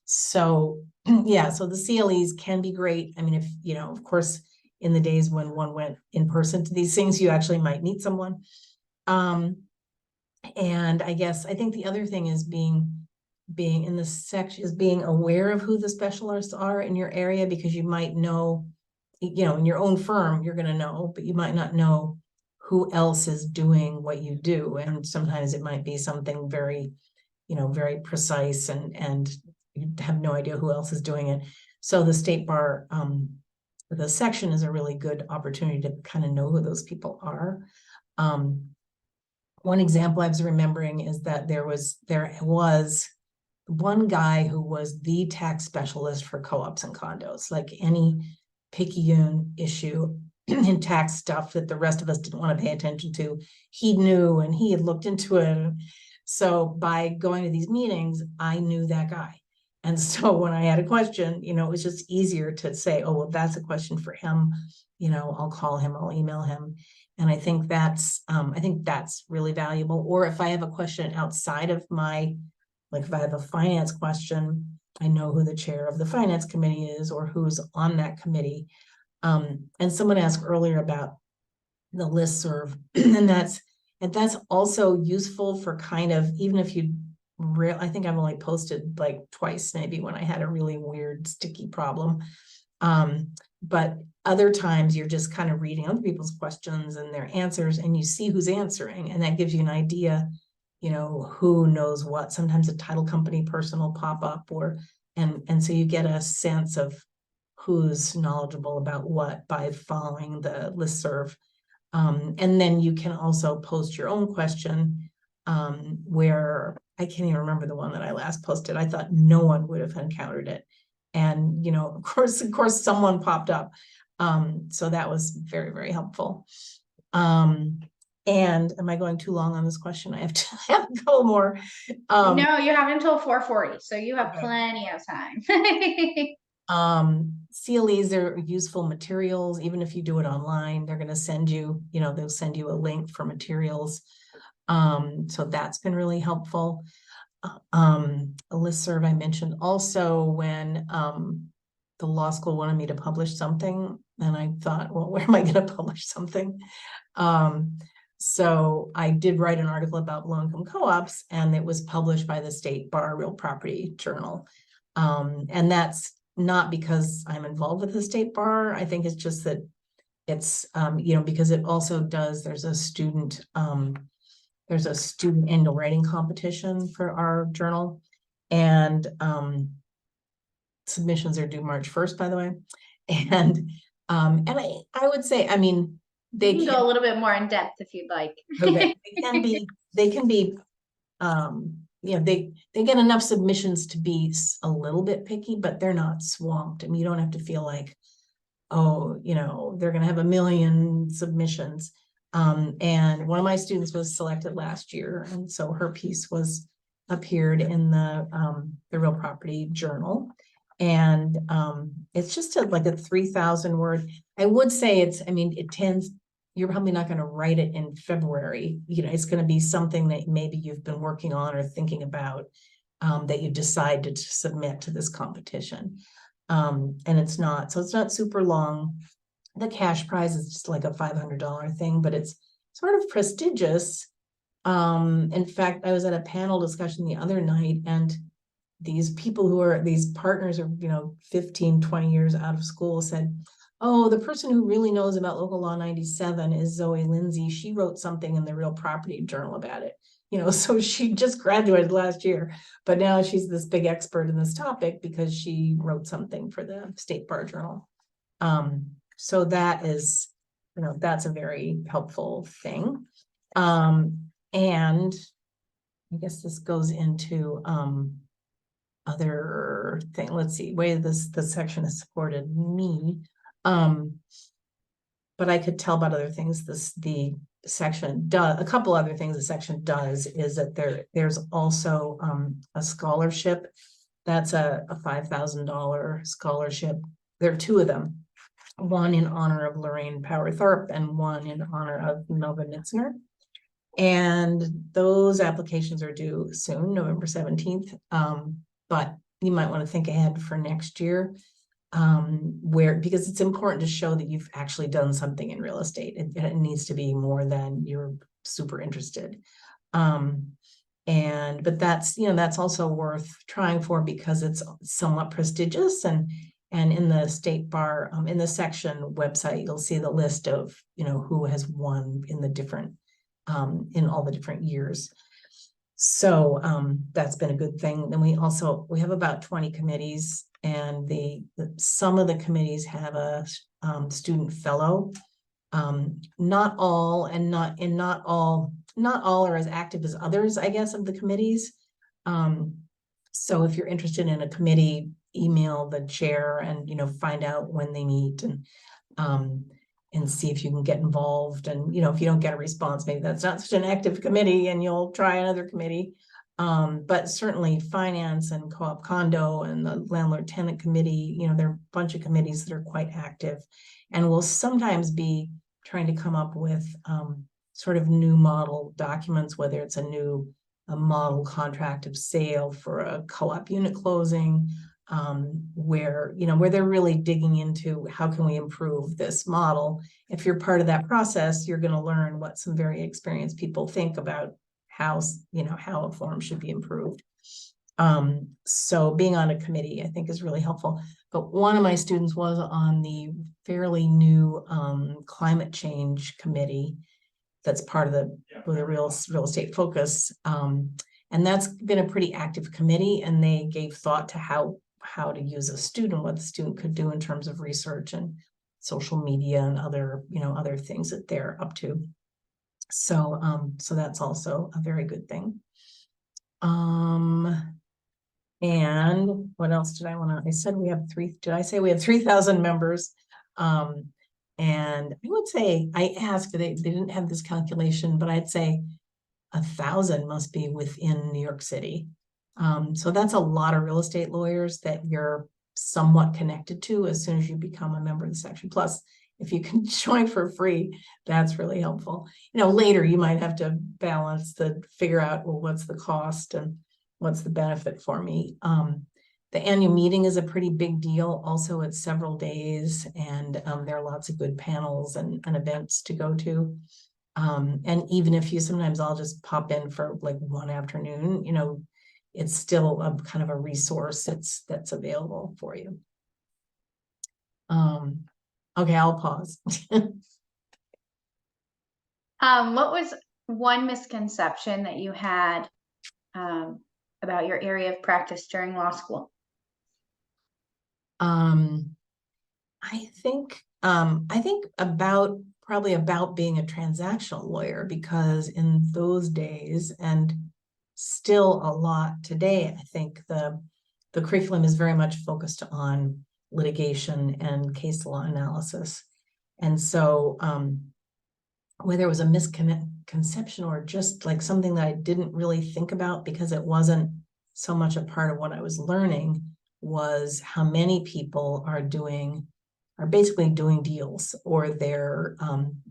So yeah, so the CLEs can be great. I mean, if, you know, of course, in the days when one went in person to these things, you actually might meet someone. And I guess, I think the other thing is being in the section, is being aware of who the specialists are in your area, because you might know, you know, in your own firm, you're going to know, but you might not know who else is doing what you do. And sometimes it might be something very, you know, very precise, and you have no idea who else is doing it. So the state bar, the section is a really good opportunity to kind of know who those people are. One example I was remembering is that there was one guy who was the tax specialist for co-ops and condos, like any picayune issue in tax stuff that the rest of us didn't want to pay attention to. He knew, and he had looked into it. So by going to these meetings, I knew that guy. And so when I had a question, you know, it was just easier to say, oh, well, that's a question for him. You know, I'll call him, I'll email him. And I think that's really valuable. Or if I have a question outside of my, like if I have a finance question, I know who the chair of the finance committee is or who's on that committee. And someone asked earlier about the listserv, and that's also useful for kind of, even if you I think I've only posted like twice maybe when I had a really weird sticky problem. But other times you're just kind of reading other people's questions and their answers, and you see who's answering, and that gives you an idea, you know, who knows what. Sometimes a title company person will pop up, or and so you get a sense of who's knowledgeable about what by following the listserv. And then you can also post your own question, where I can't even remember the one that I last posted. I thought no one would have encountered it. And, you know, of course, someone popped up. So that was very, very helpful. And am I going too long on this question? I have to have a couple more. No, you have until 4:40, so you have Okay. plenty of time. CLEs are useful materials. Even if you do it online, they're going to send you, you know, they'll send you a link for materials. So that's been really helpful. A listserv I mentioned also when the law school wanted me to publish something, and I thought, well, where am I going to publish something? So I did write an article about low-income co-ops, and it was published by the State Bar Real Property Journal. And that's not because I'm involved with the State Bar. I think it's just that it's, you know, because it also does, there's a student annual writing competition for our journal, and submissions are due March 1st, by the way. And I would say, I mean, they can go a little bit more in depth if you'd like. Okay. they can be, you know, they get enough submissions to be a little bit picky, but they're not swamped. I mean, you don't have to feel like, oh, you know, they're going to have 1 million submissions. And one of my students was selected last year, and so her piece appeared in the Real Property Journal. And it's just like a 3,000 word. I would say you're probably not going to write it in February. You know, it's going to be something that maybe you've been working on or thinking about, that you decided to submit to this competition. And it's not super long. The cash prize is just like a $500 thing, but it's sort of prestigious. In fact, I was at a panel discussion the other night, and these people these partners are, you know, 15, 20 years out of school, said, oh, the person who really knows about Local Law 97 is Zoe Lindsay. She wrote something in the Real Property Journal about it. You know, so she just graduated last year, but now she's this big expert in this topic because she wrote something for the State Bar Journal. So that is, you know, that's a very helpful thing. And I guess this goes into other thing. Let's see, way this section has supported me. But I could tell about other things the section does. A couple other things the section does is that there's also a scholarship. That's a $5,000 scholarship. There are two of them, one in honor of Lorraine Power Thorpe and one in honor of Melvin Nitzner. And those applications are due soon, November 17th. But you might want to think ahead for next year, because it's important to show that you've actually done something in real estate. It needs to be more than you're super interested. But that's also worth trying for, because it's somewhat prestigious, and in the state bar, in the section website, you'll see the list of, who has won in the different, in all the different years. So, that's been a good thing. Then we have about 20 committees, and some of the committees have a, student fellow. Not all are as active as others, I guess, of the committees. So if you're interested in a committee, email the chair and, find out when they meet, and see if you can get involved. And, if you don't get a response, maybe that's not such an active committee and you'll try another committee. But certainly finance and co-op condo and the landlord tenant committee, there are a bunch of committees that are quite active, and will sometimes be trying to come up with, sort of new model documents, whether it's a model contract of sale for a co-op unit closing, where they're really digging into how can we improve this model. If you're part of that process, you're going to learn what some very experienced people think about how a form should be improved. So being on a committee, I think, is really helpful. But one of my students was on the fairly new climate change committee that's part of the real estate focus. And that's been a pretty active committee, and they gave thought to how to use a student, what the student could do in terms of research and social media and other things that they're up to. So that's also a very good thing. And what else did I want to, I said we have 3,000 members. And I would say, I asked, they didn't have this calculation, but I'd say 1,000 must be within New York City. So that's a lot of real estate lawyers that you're somewhat connected to as soon as you become a member of the section. Plus, if you can join for free, that's really helpful. Later you might have to balance figure out, well, what's the cost and what's the benefit for me. The annual meeting is a pretty big deal. Also, it's several days, and there are lots of good panels and events to go to. And even if sometimes I'll just pop in for like one afternoon, it's still a kind of a resource that's available for you. Okay, I'll pause. What was one misconception that you had about your area of practice during law school? I think probably about being a transactional lawyer, because in those days, and still a lot today, I think the curriculum is very much focused on litigation and case law analysis. And so whether it was a misconception or just like something that I didn't really think about because it wasn't so much a part of what I was learning, was how many people are basically doing deals, or they're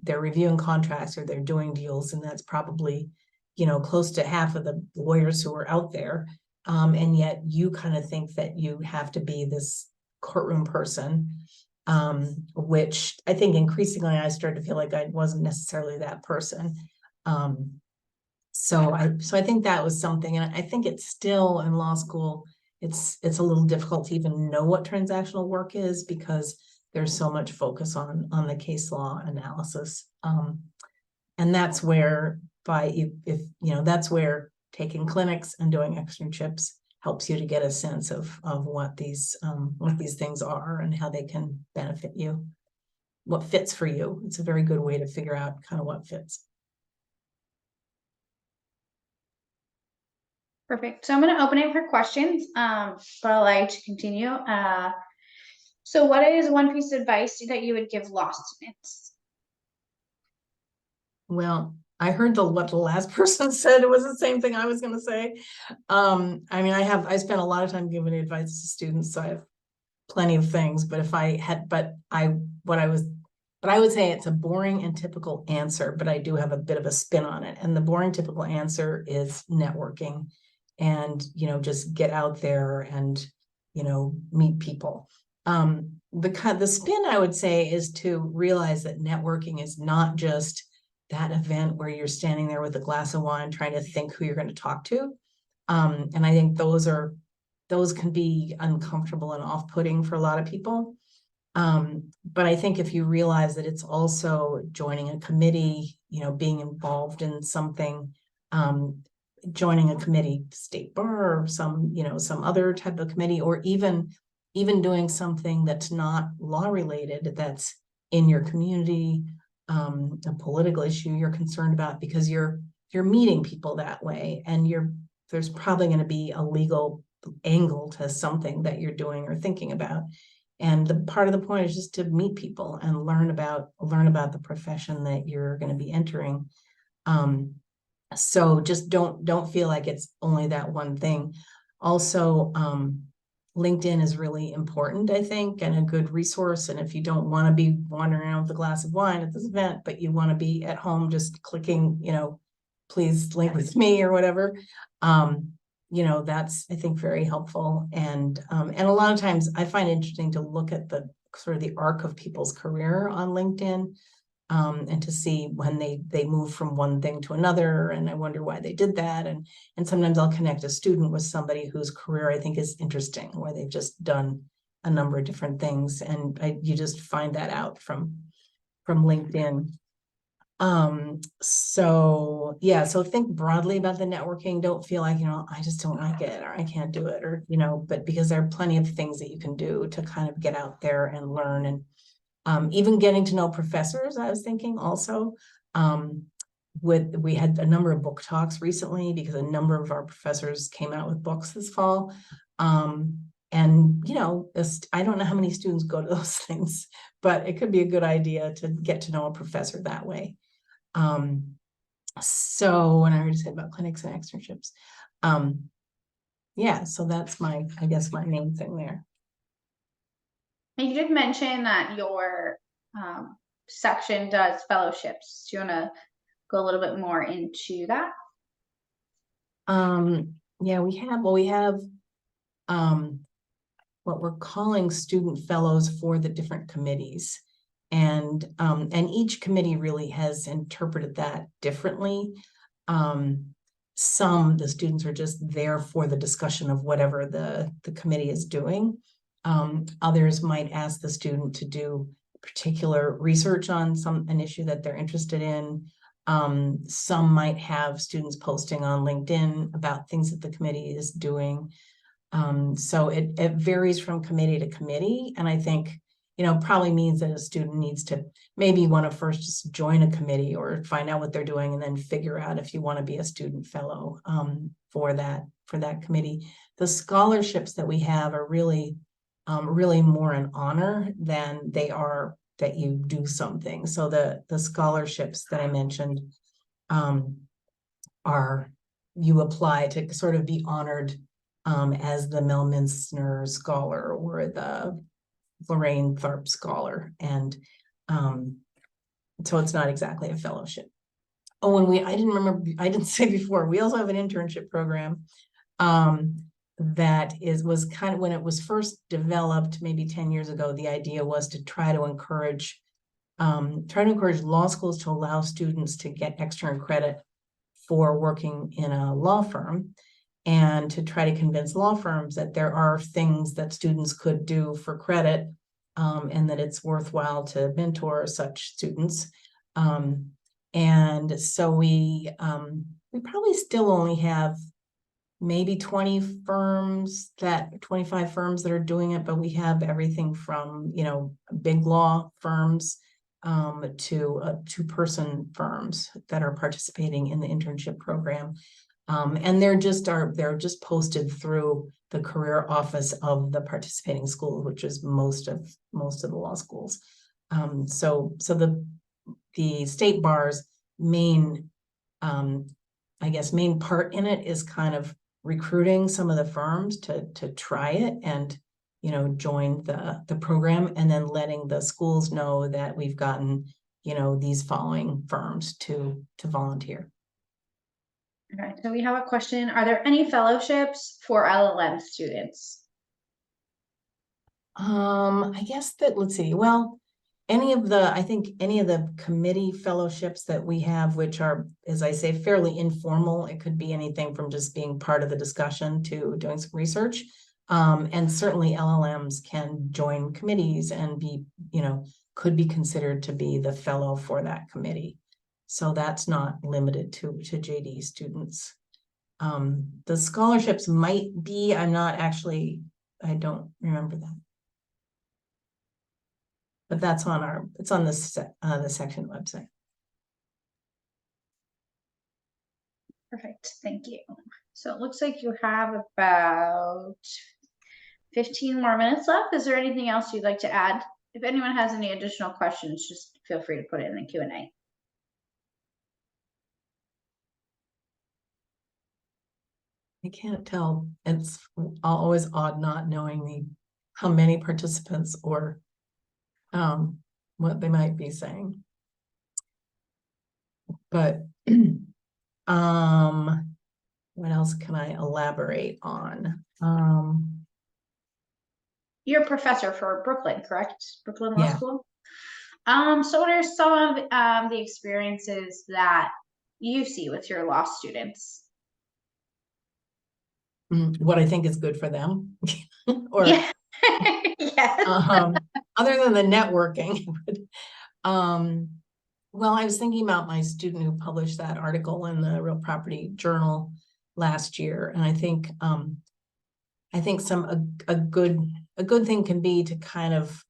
reviewing contracts, or they're doing deals, and that's probably close to half of the lawyers who are out there. And yet you kind of think that you have to be this courtroom person, which I think increasingly I started to feel like I wasn't necessarily that person. So I think that was something, and I think it's still in law school, it's a little difficult to even know what transactional work is, because there's so much focus on the case law analysis. And that's where that's where taking clinics and doing externships helps you to get a sense of what these things are and how they can benefit you, what fits for you. It's a very good way to figure out kind of what fits. Perfect. So I'm going to open it for questions, but I'll allow you to continue. So what is one piece of advice that you would give law students? Well, I heard what the last person said. It was the same thing I was going to say. I mean, I spent a lot of time giving advice to students, so I have plenty of things, but what I was But I would say it's a boring and typical answer, but I do have a bit of a spin on it. And the boring typical answer is networking and, just get out there and, meet people. The spin, I would say, is to realize that networking is not just that event where you're standing there with a glass of wine trying to think who you're going to talk to. And I think those can be uncomfortable and off-putting for a lot of people. But I think if you realize that it's also joining a committee, being involved in something, joining a committee, state bar, or some other type of committee, or even doing something that's not law related, that's in your community, a political issue you're concerned about, because you're meeting people that way, and there's probably going to be a legal angle to something that you're doing or thinking about. And the part of the point is just to meet people and learn about the profession that you're going to be entering. So just don't feel like it's only that one thing. Also, LinkedIn is really important, I think, and a good resource. And if you don't want to be wandering around with a glass of wine at this event, but you want to be at home just clicking, please link with me or whatever, that's, I think, very helpful. And a lot of times I find it interesting to look at the sort of the arc of people's career on LinkedIn, and to see when they move from one thing to another. And I wonder why they did that. And sometimes I'll connect a student with somebody whose career I think is interesting, where they've just done a number of different things. And you just find that out from LinkedIn. So think broadly about the networking. Don't feel like, I just don't like it, or I can't do it, or, but because there are plenty of things that you can do to kind of get out there and learn. And even getting to know professors, I was thinking also, we had a number of book talks recently because a number of our professors came out with books this fall. And, I don't know how many students go to those things, but it could be a good idea to get to know a professor that way. So, and I already said about clinics and externships. So that's my main thing there. And you did mention that your section does fellowships. Do you want to go a little bit more into that? We have what we're calling student fellows for the different committees. And each committee really has interpreted that differently. The students are just there for the discussion of whatever the committee is doing. Others might ask the student to do particular research on an issue that they're interested in. Some might have students posting on LinkedIn about things that the committee is doing. So it varies from committee to committee. And I think, probably means that a student needs to maybe want to first just join a committee or find out what they're doing, and then figure out if you want to be a student fellow for that committee. The scholarships that we have are really more an honor than they are that you do something. So the scholarships that I mentioned are, you apply to sort of be honored as the Mel Minsner Scholar or the Lorraine Tharp Scholar. And so it's not exactly a fellowship. Oh, and I didn't say before, we also have an internship program that was kind of, when it was first developed maybe 10 years ago, the idea was to try to encourage law schools to allow students to get extra credit for working in a law firm, and to try to convince law firms that there are things that students could do for credit, and that it's worthwhile to mentor such students. And so we probably still only have maybe 25 firms that are doing it, but we have everything from, big law firms to two-person firms that are participating in the internship program. And they're just posted through the career office of the participating school, which is most of the law schools. So the state bar's main part in it is kind of recruiting some of the firms to try it, and join the program, and then letting the schools know that we've gotten, these following firms to volunteer. All right, so we have a question. Are there any fellowships for LLM students? I guess that, let's see, well, I think any of the committee fellowships that we have, which are, as I say, fairly informal, it could be anything from just being part of the discussion to doing some research. And certainly LLMs can join committees and be, could be considered to be the fellow for that committee. So that's not limited to JD students. The scholarships might be, I don't remember that. But that's it's on the section website. Perfect, thank you. So it looks like you have about 15 more minutes left. Is there anything else you'd like to add? If anyone has any additional questions, just feel free to put it in the Q&A. I can't tell. It's always odd not knowing how many participants or what they might be saying. But what else can I elaborate on? You're a professor for Brooklyn, correct? Brooklyn Law Yeah. School. So what are some of the experiences that you see with your law students? What I think is good for them, or yeah. Yes. Other than the networking. Well, I was thinking about my student who published that article in the Real Property Journal last year, and I think a good thing can be to kind of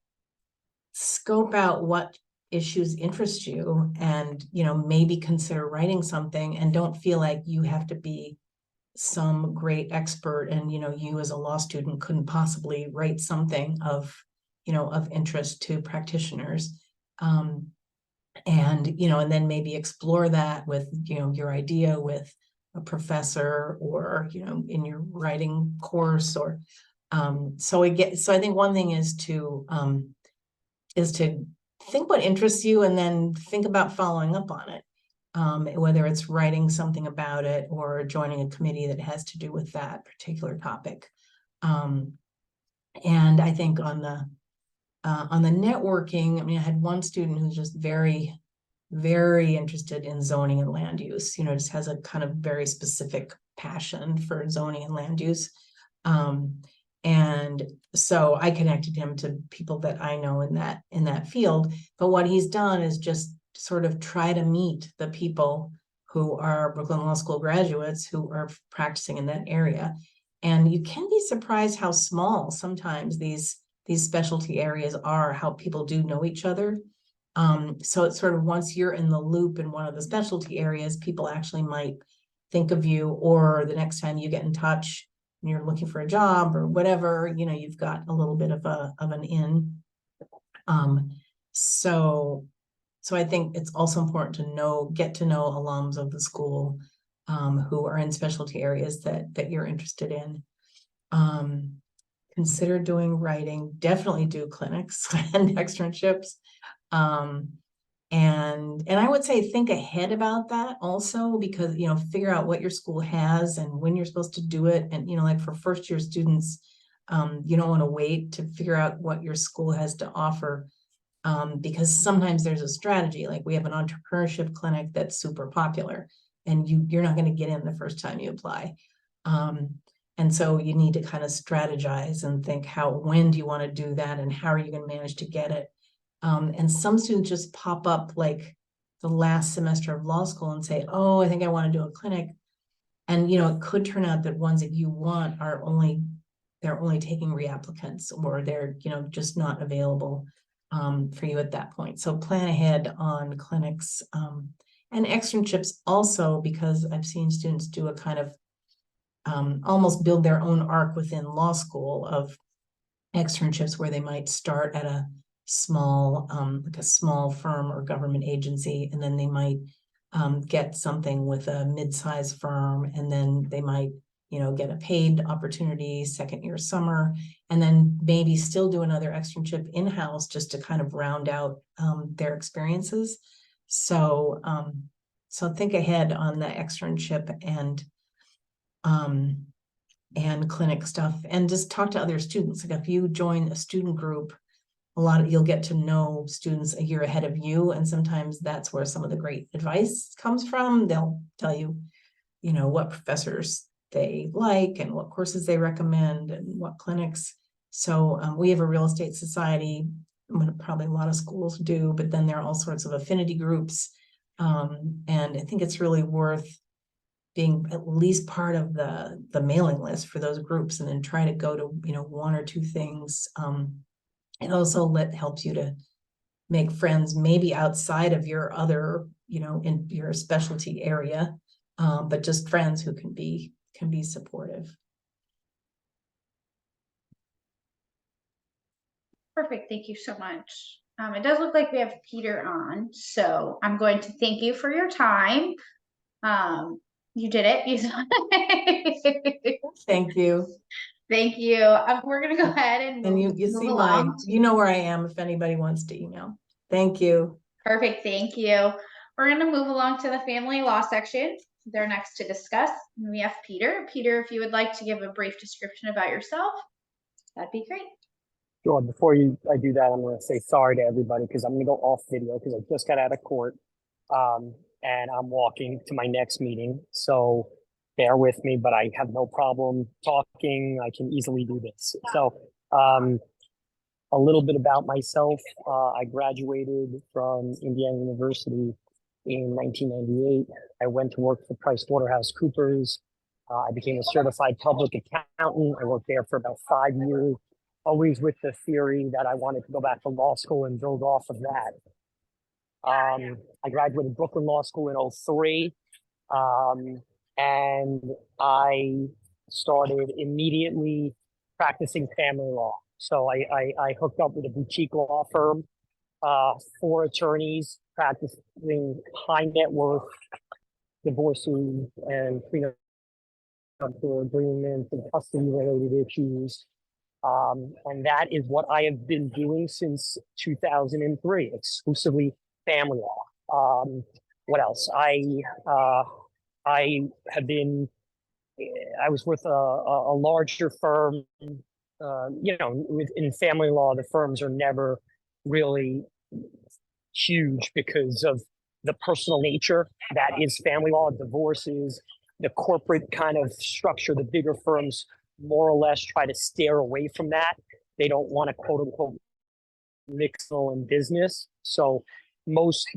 scope out what issues interest you, and maybe consider writing something, and don't feel like you have to be some great expert, and you as a law student couldn't possibly write something of interest to practitioners. And then maybe explore that with your idea with a professor, or in your writing course, or so I think one thing is to think what interests you, and then think about following up on it, whether it's writing something about it or joining a committee that has to do with that particular topic. And I think on the networking, I mean, I had one student who's just very, very interested in zoning and land use, just has a kind of very specific passion for zoning and land use. And so I connected him to people that I know in that field. But what he's done is just sort of try to meet the people who are Brooklyn Law School graduates who are practicing in that area. And you can be surprised how small sometimes these specialty areas are, how people do know each other. So it's sort of, once you're in the loop in one of the specialty areas, people actually might think of you, or the next time you get in touch and you're looking for a job or whatever, you've got a little bit of an in. So I think it's also important to get to know alums of the school who are in specialty areas that you're interested in. Consider doing writing, definitely do clinics and externships. And I would say think ahead about that also, because, figure out what your school has and when you're supposed to do it. And, like for first year students, you don't want to wait to figure out what your school has to offer. Because sometimes there's a strategy, like we have an entrepreneurship clinic that's super popular, and you're not going to get in the first time you apply. And so you need to kind of strategize and think when do you want to do that, and how are you going to manage to get it? And some students just pop up like the last semester of law school and say, oh, I think I want to do a clinic. And, it could turn out that ones that you want they're only taking reapplicants, or they're, just not available for you at that point. So plan ahead on clinics and externships also, because I've seen students do a kind of almost build their own arc within law school of externships, where they might start at a small, like a small firm or government agency, and then they might get something with a mid-sized firm, and then they might, get a paid opportunity, second year summer, and then maybe still do another externship in-house just to kind of round out their experiences. So, so think ahead on the externship and clinic stuff, and just talk to other students. Like if you join a student group, you'll get to know students a year ahead of you, and sometimes that's where some of the great advice comes from. They'll tell you, what professors they like and what courses they recommend and what clinics. So we have a real estate society, probably a lot of schools do, but then there are all sorts of affinity groups. And I think it's really worth being at least part of the mailing list for those groups, and then try to go to, one or two things. It also helps you to make friends maybe outside of your other, in your specialty area, but just friends who can be supportive. Perfect. Thank you so much. It does look like we have Peter on, so I'm going to thank you for your time. You did it. Thank you. Thank you. We're going to go ahead and And move you see along. you know where I am if anybody wants to email. Thank you. Perfect. Thank you. We're going to move along to the family law section. They're next to discuss. And we have Peter. Peter, if you would like to give a brief description about yourself, that'd be great. Sure. Before I do that, I'm going to say sorry to everybody because I'm going to go off video because I just got out of court, and I'm walking to my next meeting. So bear with me, but I have no problem talking. I can easily do this. So a little bit about myself. I graduated from Indiana University in 1998. I went to work for PricewaterhouseCoopers. I became a certified public accountant. I worked there for about 5 years, always with the theory that I wanted to go back to law school and build off of that. I graduated Brooklyn Law School in 2003, and I started immediately practicing family law. So I hooked up with a boutique law firm, 4 attorneys practicing high net worth divorces and prenuptial agreements and custody related issues. And that is what I have been doing since 2003, exclusively family law. What else? I was with a larger firm. In family law, the firms are never really huge because of the personal nature that is family law. Divorces, the corporate kind of structure, the bigger firms more or less try to steer away from that. They don't want to quote unquote mix in business. So most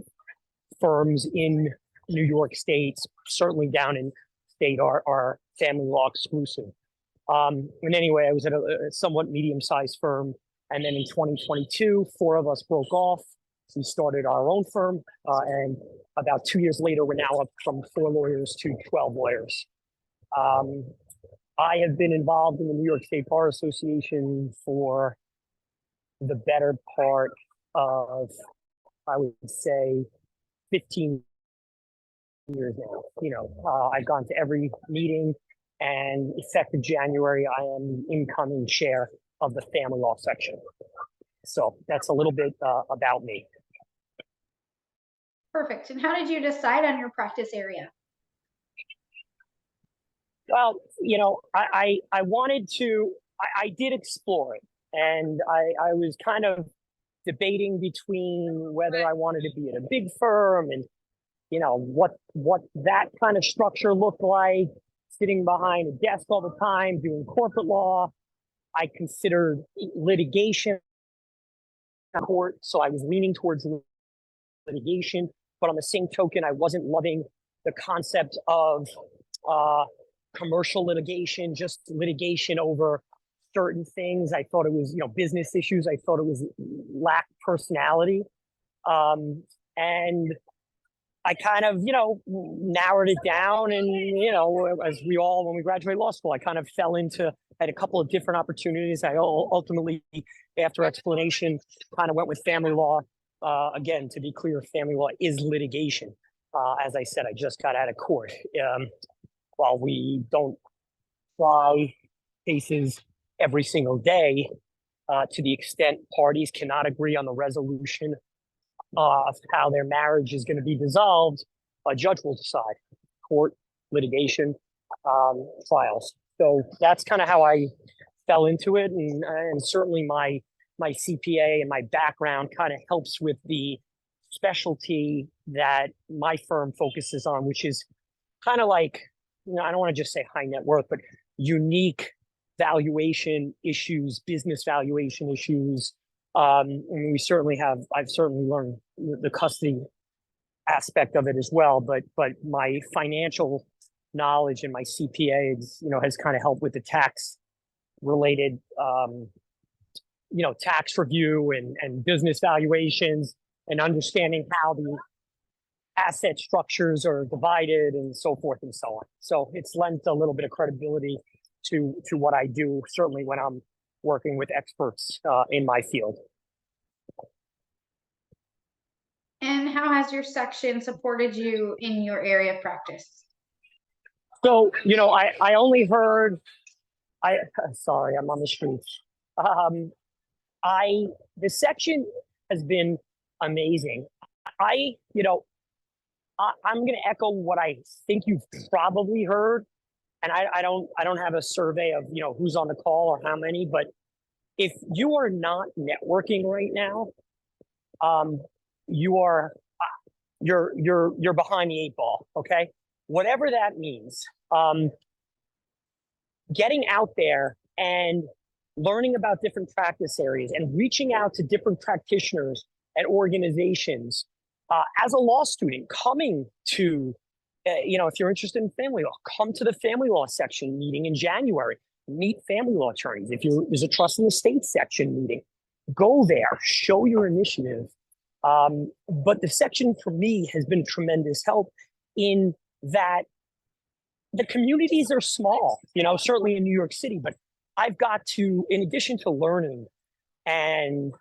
firms in New York State, certainly down in state, are family law exclusive. And anyway, I was at a somewhat medium-sized firm, and then in 2022, 4 of us broke off. We started our own firm, and about 2 years later, we're now up from 4 lawyers to 12 lawyers. I have been involved in the New York State Bar Association for the better part of, I would say, 15 years now. I've gone to every meeting, and effective January, I am the incoming chair of the family law section. So that's a little bit about me. Perfect. And how did you decide on your practice area? Well, I wanted to, I did explore it, and I was kind of debating between whether I wanted to be at a big firm and, what that kind of structure looked like, sitting behind a desk all the time, doing corporate law. I considered litigation court, so I was leaning towards litigation, but on the same token, I wasn't loving the concept of commercial litigation, just litigation over certain things. I thought it was, business issues. I thought it was lacked personality. And I kind of, narrowed it down, and, as we all, when we graduate law school, I kind of had a couple of different opportunities. I ultimately, after explanation, kind of went with family law. Again, to be clear, family law is litigation. As I said, I just got out of court. While we don't try cases every single day. To the extent parties cannot agree on the resolution of how their marriage is going to be dissolved, a judge will decide. Court, litigation, trials. So that's kind of how I fell into it, and certainly my CPA and my background kind of helps with the specialty that my firm focuses on, which is kind of like, I don't want to just say high net worth, but unique valuation issues, business valuation issues. And I've certainly learned the custody aspect of it as well, but my financial knowledge and my CPA has kind of helped with the tax related, tax review and business valuations and understanding how the asset structures are divided and so forth and so on. So it's lent a little bit of credibility to what I do, certainly when I'm working with experts in my field. And how has your section supported you in your area of practice? So, I only heard, sorry, I'm on the streets. The section has been amazing. I'm going to echo what I think you've probably heard. And I don't have a survey of, who's on the call or how many, but if you are not networking right now, you're behind the eight ball. Okay. Whatever that means, getting out there and learning about different practice areas and reaching out to different practitioners and organizations, as a law student coming to, if you're interested in family law, come to the family law section meeting in January, meet family law attorneys. If there's a trust in the state section meeting, go there, show your initiative. But the section for me has been tremendous help in that the communities are small, certainly in New York City, but I've got to, in addition to learning and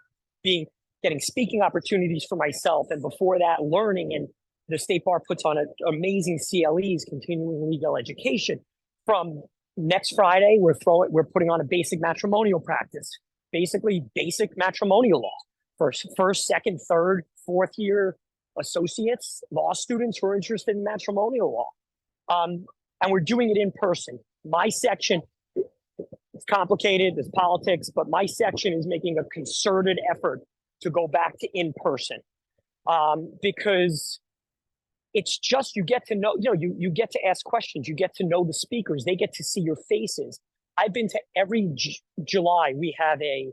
getting speaking opportunities for myself, and before that, learning, and the State Bar puts on amazing CLEs, continuing legal education. From next Friday, we're putting on a basic matrimonial practice, basically basic matrimonial law. First, second, third, fourth year associates, law students who are interested in matrimonial law. And we're doing it in person. My section, it's complicated, there's politics, but my section is making a concerted effort to go back to in person. Because it's just, you get to know, you get to ask questions, you get to know the speakers, they get to see your faces. I've been to every July, we have a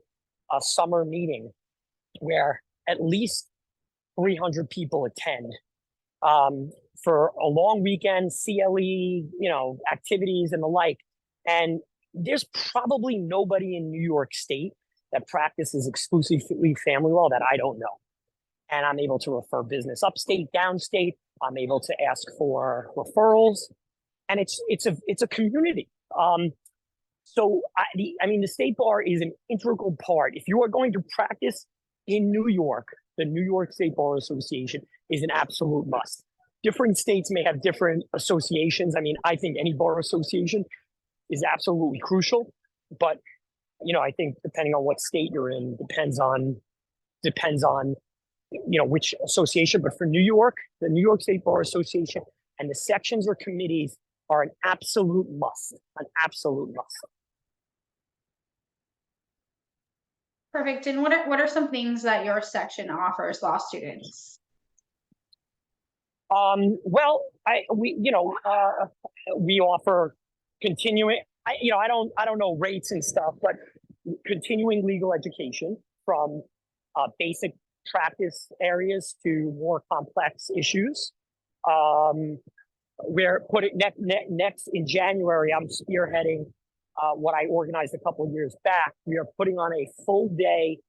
summer meeting where at least 300 people attend for a long weekend, CLE, activities and the like. And there's probably nobody in New York State that practices exclusively family law that I don't know. And I'm able to refer business upstate, downstate. I'm able to ask for referrals, and it's a community. So the State Bar is an integral part. If you are going to practice in New York, the New York State Bar Association is an absolute must. Different states may have different associations. I think any bar association is absolutely crucial, but I think depending on what state you're in, depends on which association. But for New York, the New York State Bar Association and the sections or committees are an absolute must. Perfect. And what are some things that your section offers law students? Well, we offer continuing. I don't know rates and stuff, but continuing legal education from basic practice areas to more complex issues. We're putting next in January. I'm spearheading what I organized a couple of years back. We are putting on a full day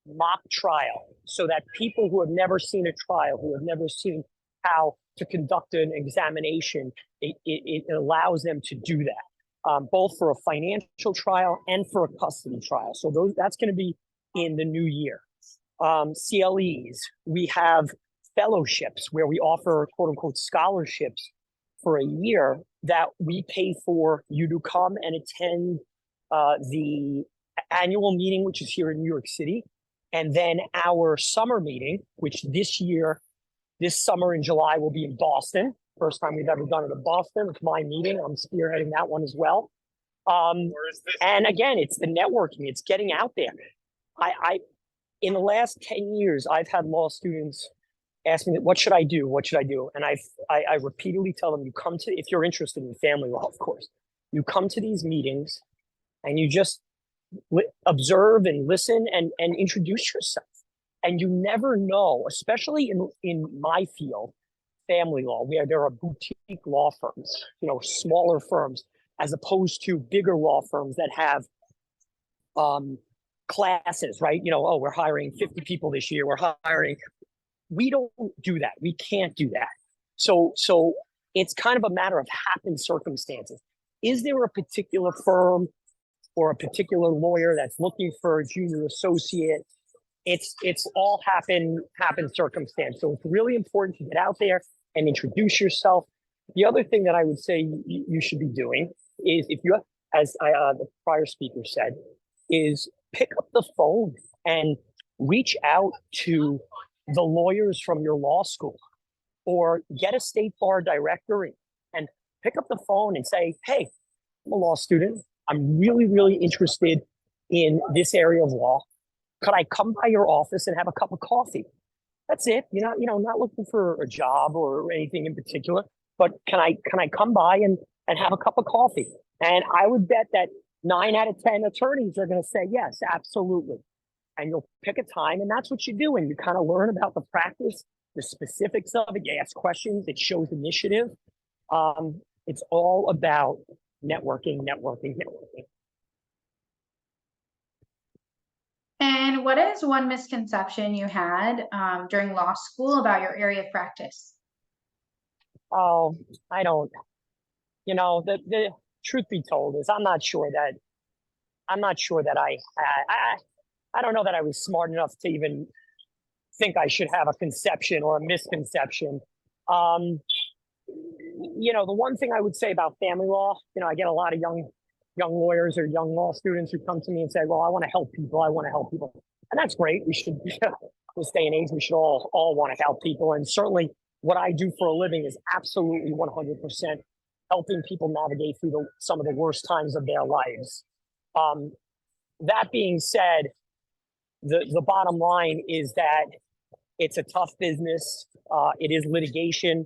mock trial so that people who have never seen a trial, who have never seen how to conduct an examination, it allows them to do that, both for a financial trial and for a custody trial. So that's going to be in the new year. CLEs, we have fellowships where we offer quote unquote scholarships for a year that we pay for you to come and attend the annual meeting, which is here in New York City, and then our summer meeting, which this summer in July will be in Boston. First time we've ever done it in Boston. It's my meeting. I'm spearheading that one as well. And again, it's the networking. It's getting out there. I in the last 10 years, I've had law students ask me, what should I do? What should I do? And I repeatedly tell them, if you're interested in family law, of course, you come to these meetings and you just observe and listen and introduce yourself. And you never know, especially in my field, family law, where there are boutique law firms, smaller firms, as opposed to bigger law firms that have classes, right? Oh, we're hiring 50 people this year. We don't do that. We can't do that. So it's kind of a matter of happen circumstances. Is there a particular firm or a particular lawyer that's looking for a junior associate? It's all happen circumstance. So it's really important to get out there and introduce yourself. The other thing that I would say you should be doing is, if you, as the prior speaker said, is pick up the phone and reach out to the lawyers from your law school, or get a state bar directory and pick up the phone and say, hey, I'm a law student. I'm really, really interested in this area of law. Could I come by your office and have a cup of coffee? That's it. Not looking for a job or anything in particular, but can I come by and have a cup of coffee? And I would bet that 9 out of 10 attorneys are going to say yes, absolutely. And you'll pick a time, and that's what you do. And you kind of learn about the practice, the specifics of it. You ask questions. It shows initiative. It's all about networking. And what is one misconception you had during law school about your area of practice? Oh, I don't. The truth be told is I'm not sure that I don't know that I was smart enough to even think I should have a conception or a misconception. The one thing I would say about family law, I get a lot of young lawyers or young law students who come to me and say, well, I want to help people. And that's great. We should, this day and age, we should all want to help people. And certainly what I do for a living is absolutely 100% helping people navigate through some of the worst times of their lives. That being said, the bottom line is that it's a tough business. It is litigation.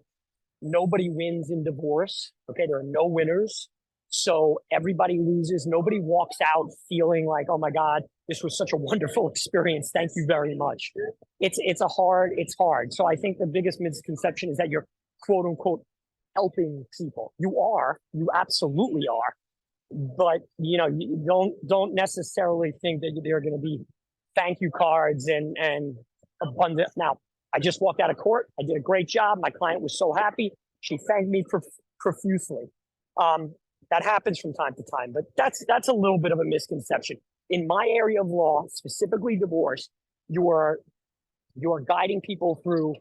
Nobody wins in divorce. Okay, there are no winners. So everybody loses. Nobody walks out feeling like, oh my God, this was such a wonderful experience. Thank you very much. It's hard. So I think the biggest misconception is that you're quote unquote helping people. You absolutely are. But you don't necessarily think that there are going to be thank you cards and abundant. Now, I just walked out of court. I did a great job. My client was so happy. She thanked me profusely. That happens from time to time, but that's a little bit of a misconception. In my area of law, specifically divorce, you are guiding people through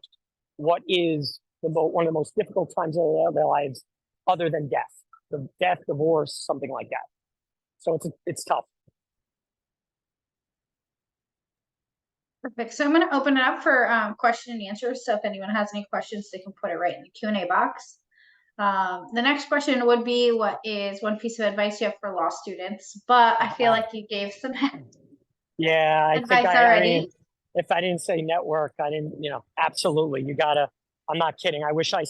what is one of the most difficult times of their lives, other than death, divorce, something like that. So it's tough. Perfect. So I'm going to open it up for question and answers. So if anyone has any questions, they can put it right in the Q&A box. The next question would be, what is one piece of advice you have for law students? But I feel like you gave some advice already. If I didn't say network, I didn't, absolutely. You gotta, I'm not kidding. I wish I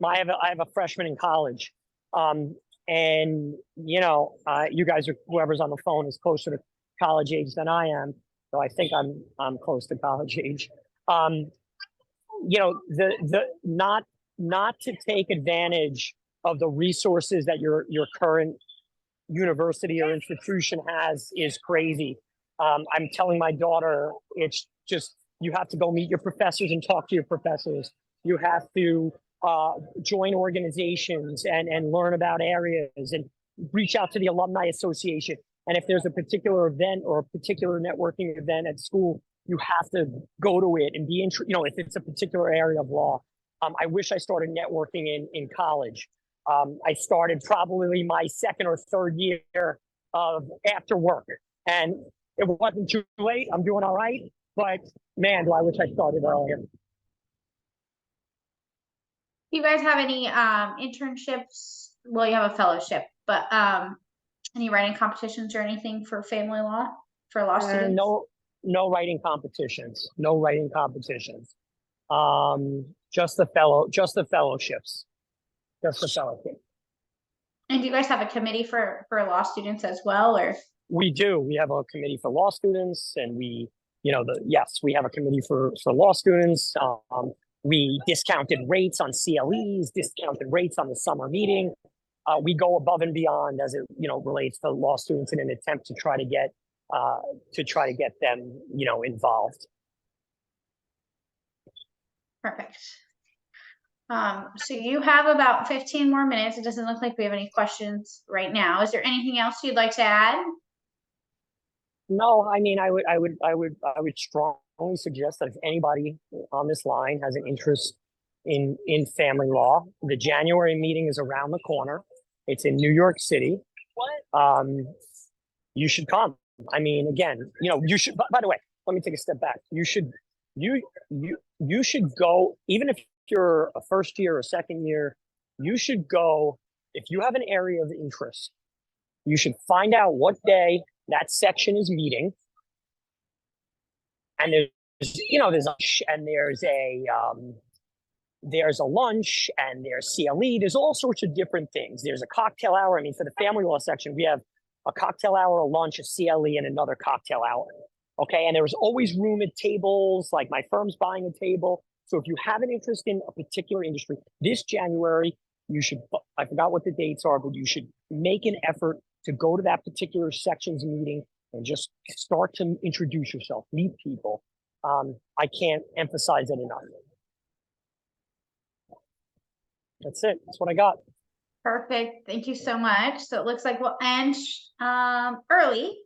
I have a freshman in college. And you guys are, whoever's on the phone is closer to college age than I am. So I think I'm close to college age. Not to take advantage of the resources that your current university or institution has is crazy. I'm telling my daughter, it's just, you have to go meet your professors and talk to your professors. You have to join organizations and learn about areas and reach out to the alumni association. And if there's a particular event or a particular networking event at school, you have to go to it and be if it's a particular area of law. I wish I started networking in college. I started probably my second or third year of after work, and it wasn't too late. I'm doing all right, but man, do I wish I started earlier. You guys have any internships? Well, you have a fellowship, but any writing competitions or anything for family law for law students? No writing competitions. No writing competitions. Just the fellowships. Just the fellowship. And do you guys have a committee for law students as well, or? We do. We have a committee for law students, and we have a committee for law students. We discounted rates on CLEs, discounted rates on the summer meeting. We go above and beyond as it relates to law students in an attempt to try to get them involved. Perfect. So you have about 15 more minutes. It doesn't look like we have any questions right now. Is there anything else you'd like to add? No, I mean, I would strongly suggest that if anybody on this line has an interest in family law, the January meeting is around the corner. It's in New York City. You should come. I mean, again, you should. By the way, let me take a step back. You should go, even if you're a first year or second year. You should go if you have an area of interest. You should find out what day that section is meeting, and there's a lunch, and there's CLE. There's all sorts of different things. There's a cocktail hour. I mean, for the family law section, we have a cocktail hour, a lunch, a CLE, and another cocktail hour. Okay, and there's always room at tables. Like my firm's buying a table. So if you have an interest in a particular industry, this January, you should. I forgot what the dates are, but you should make an effort to go to that particular section's meeting and just start to introduce yourself, meet people. I can't emphasize it enough. That's it. That's what I got. Perfect. Thank you so much. So it looks like we'll end early.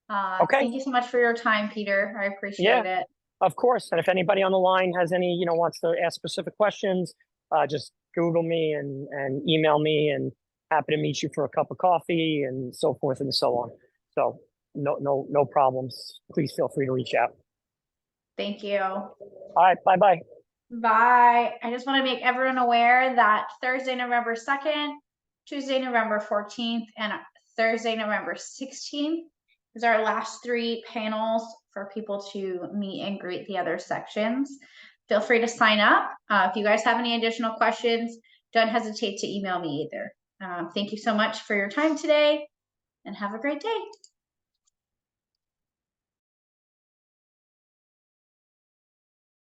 Okay. Thank you so much for your time, Peter. I appreciate it. Of course. And if anybody on the line has any, wants to ask specific questions, just Google me and email me, and happy to meet you for a cup of coffee and so forth and so on. So no problems. Please feel free to reach out. Thank you. All right. Bye-bye. Bye. I just want to make everyone aware that Thursday, November 2nd, Tuesday, November 14th, and Thursday, November 16th is our last 3 panels for people to meet and greet the other sections. Feel free to sign up. If you guys have any additional questions, don't hesitate to email me either. Thank you so much for your time today, and have a great day.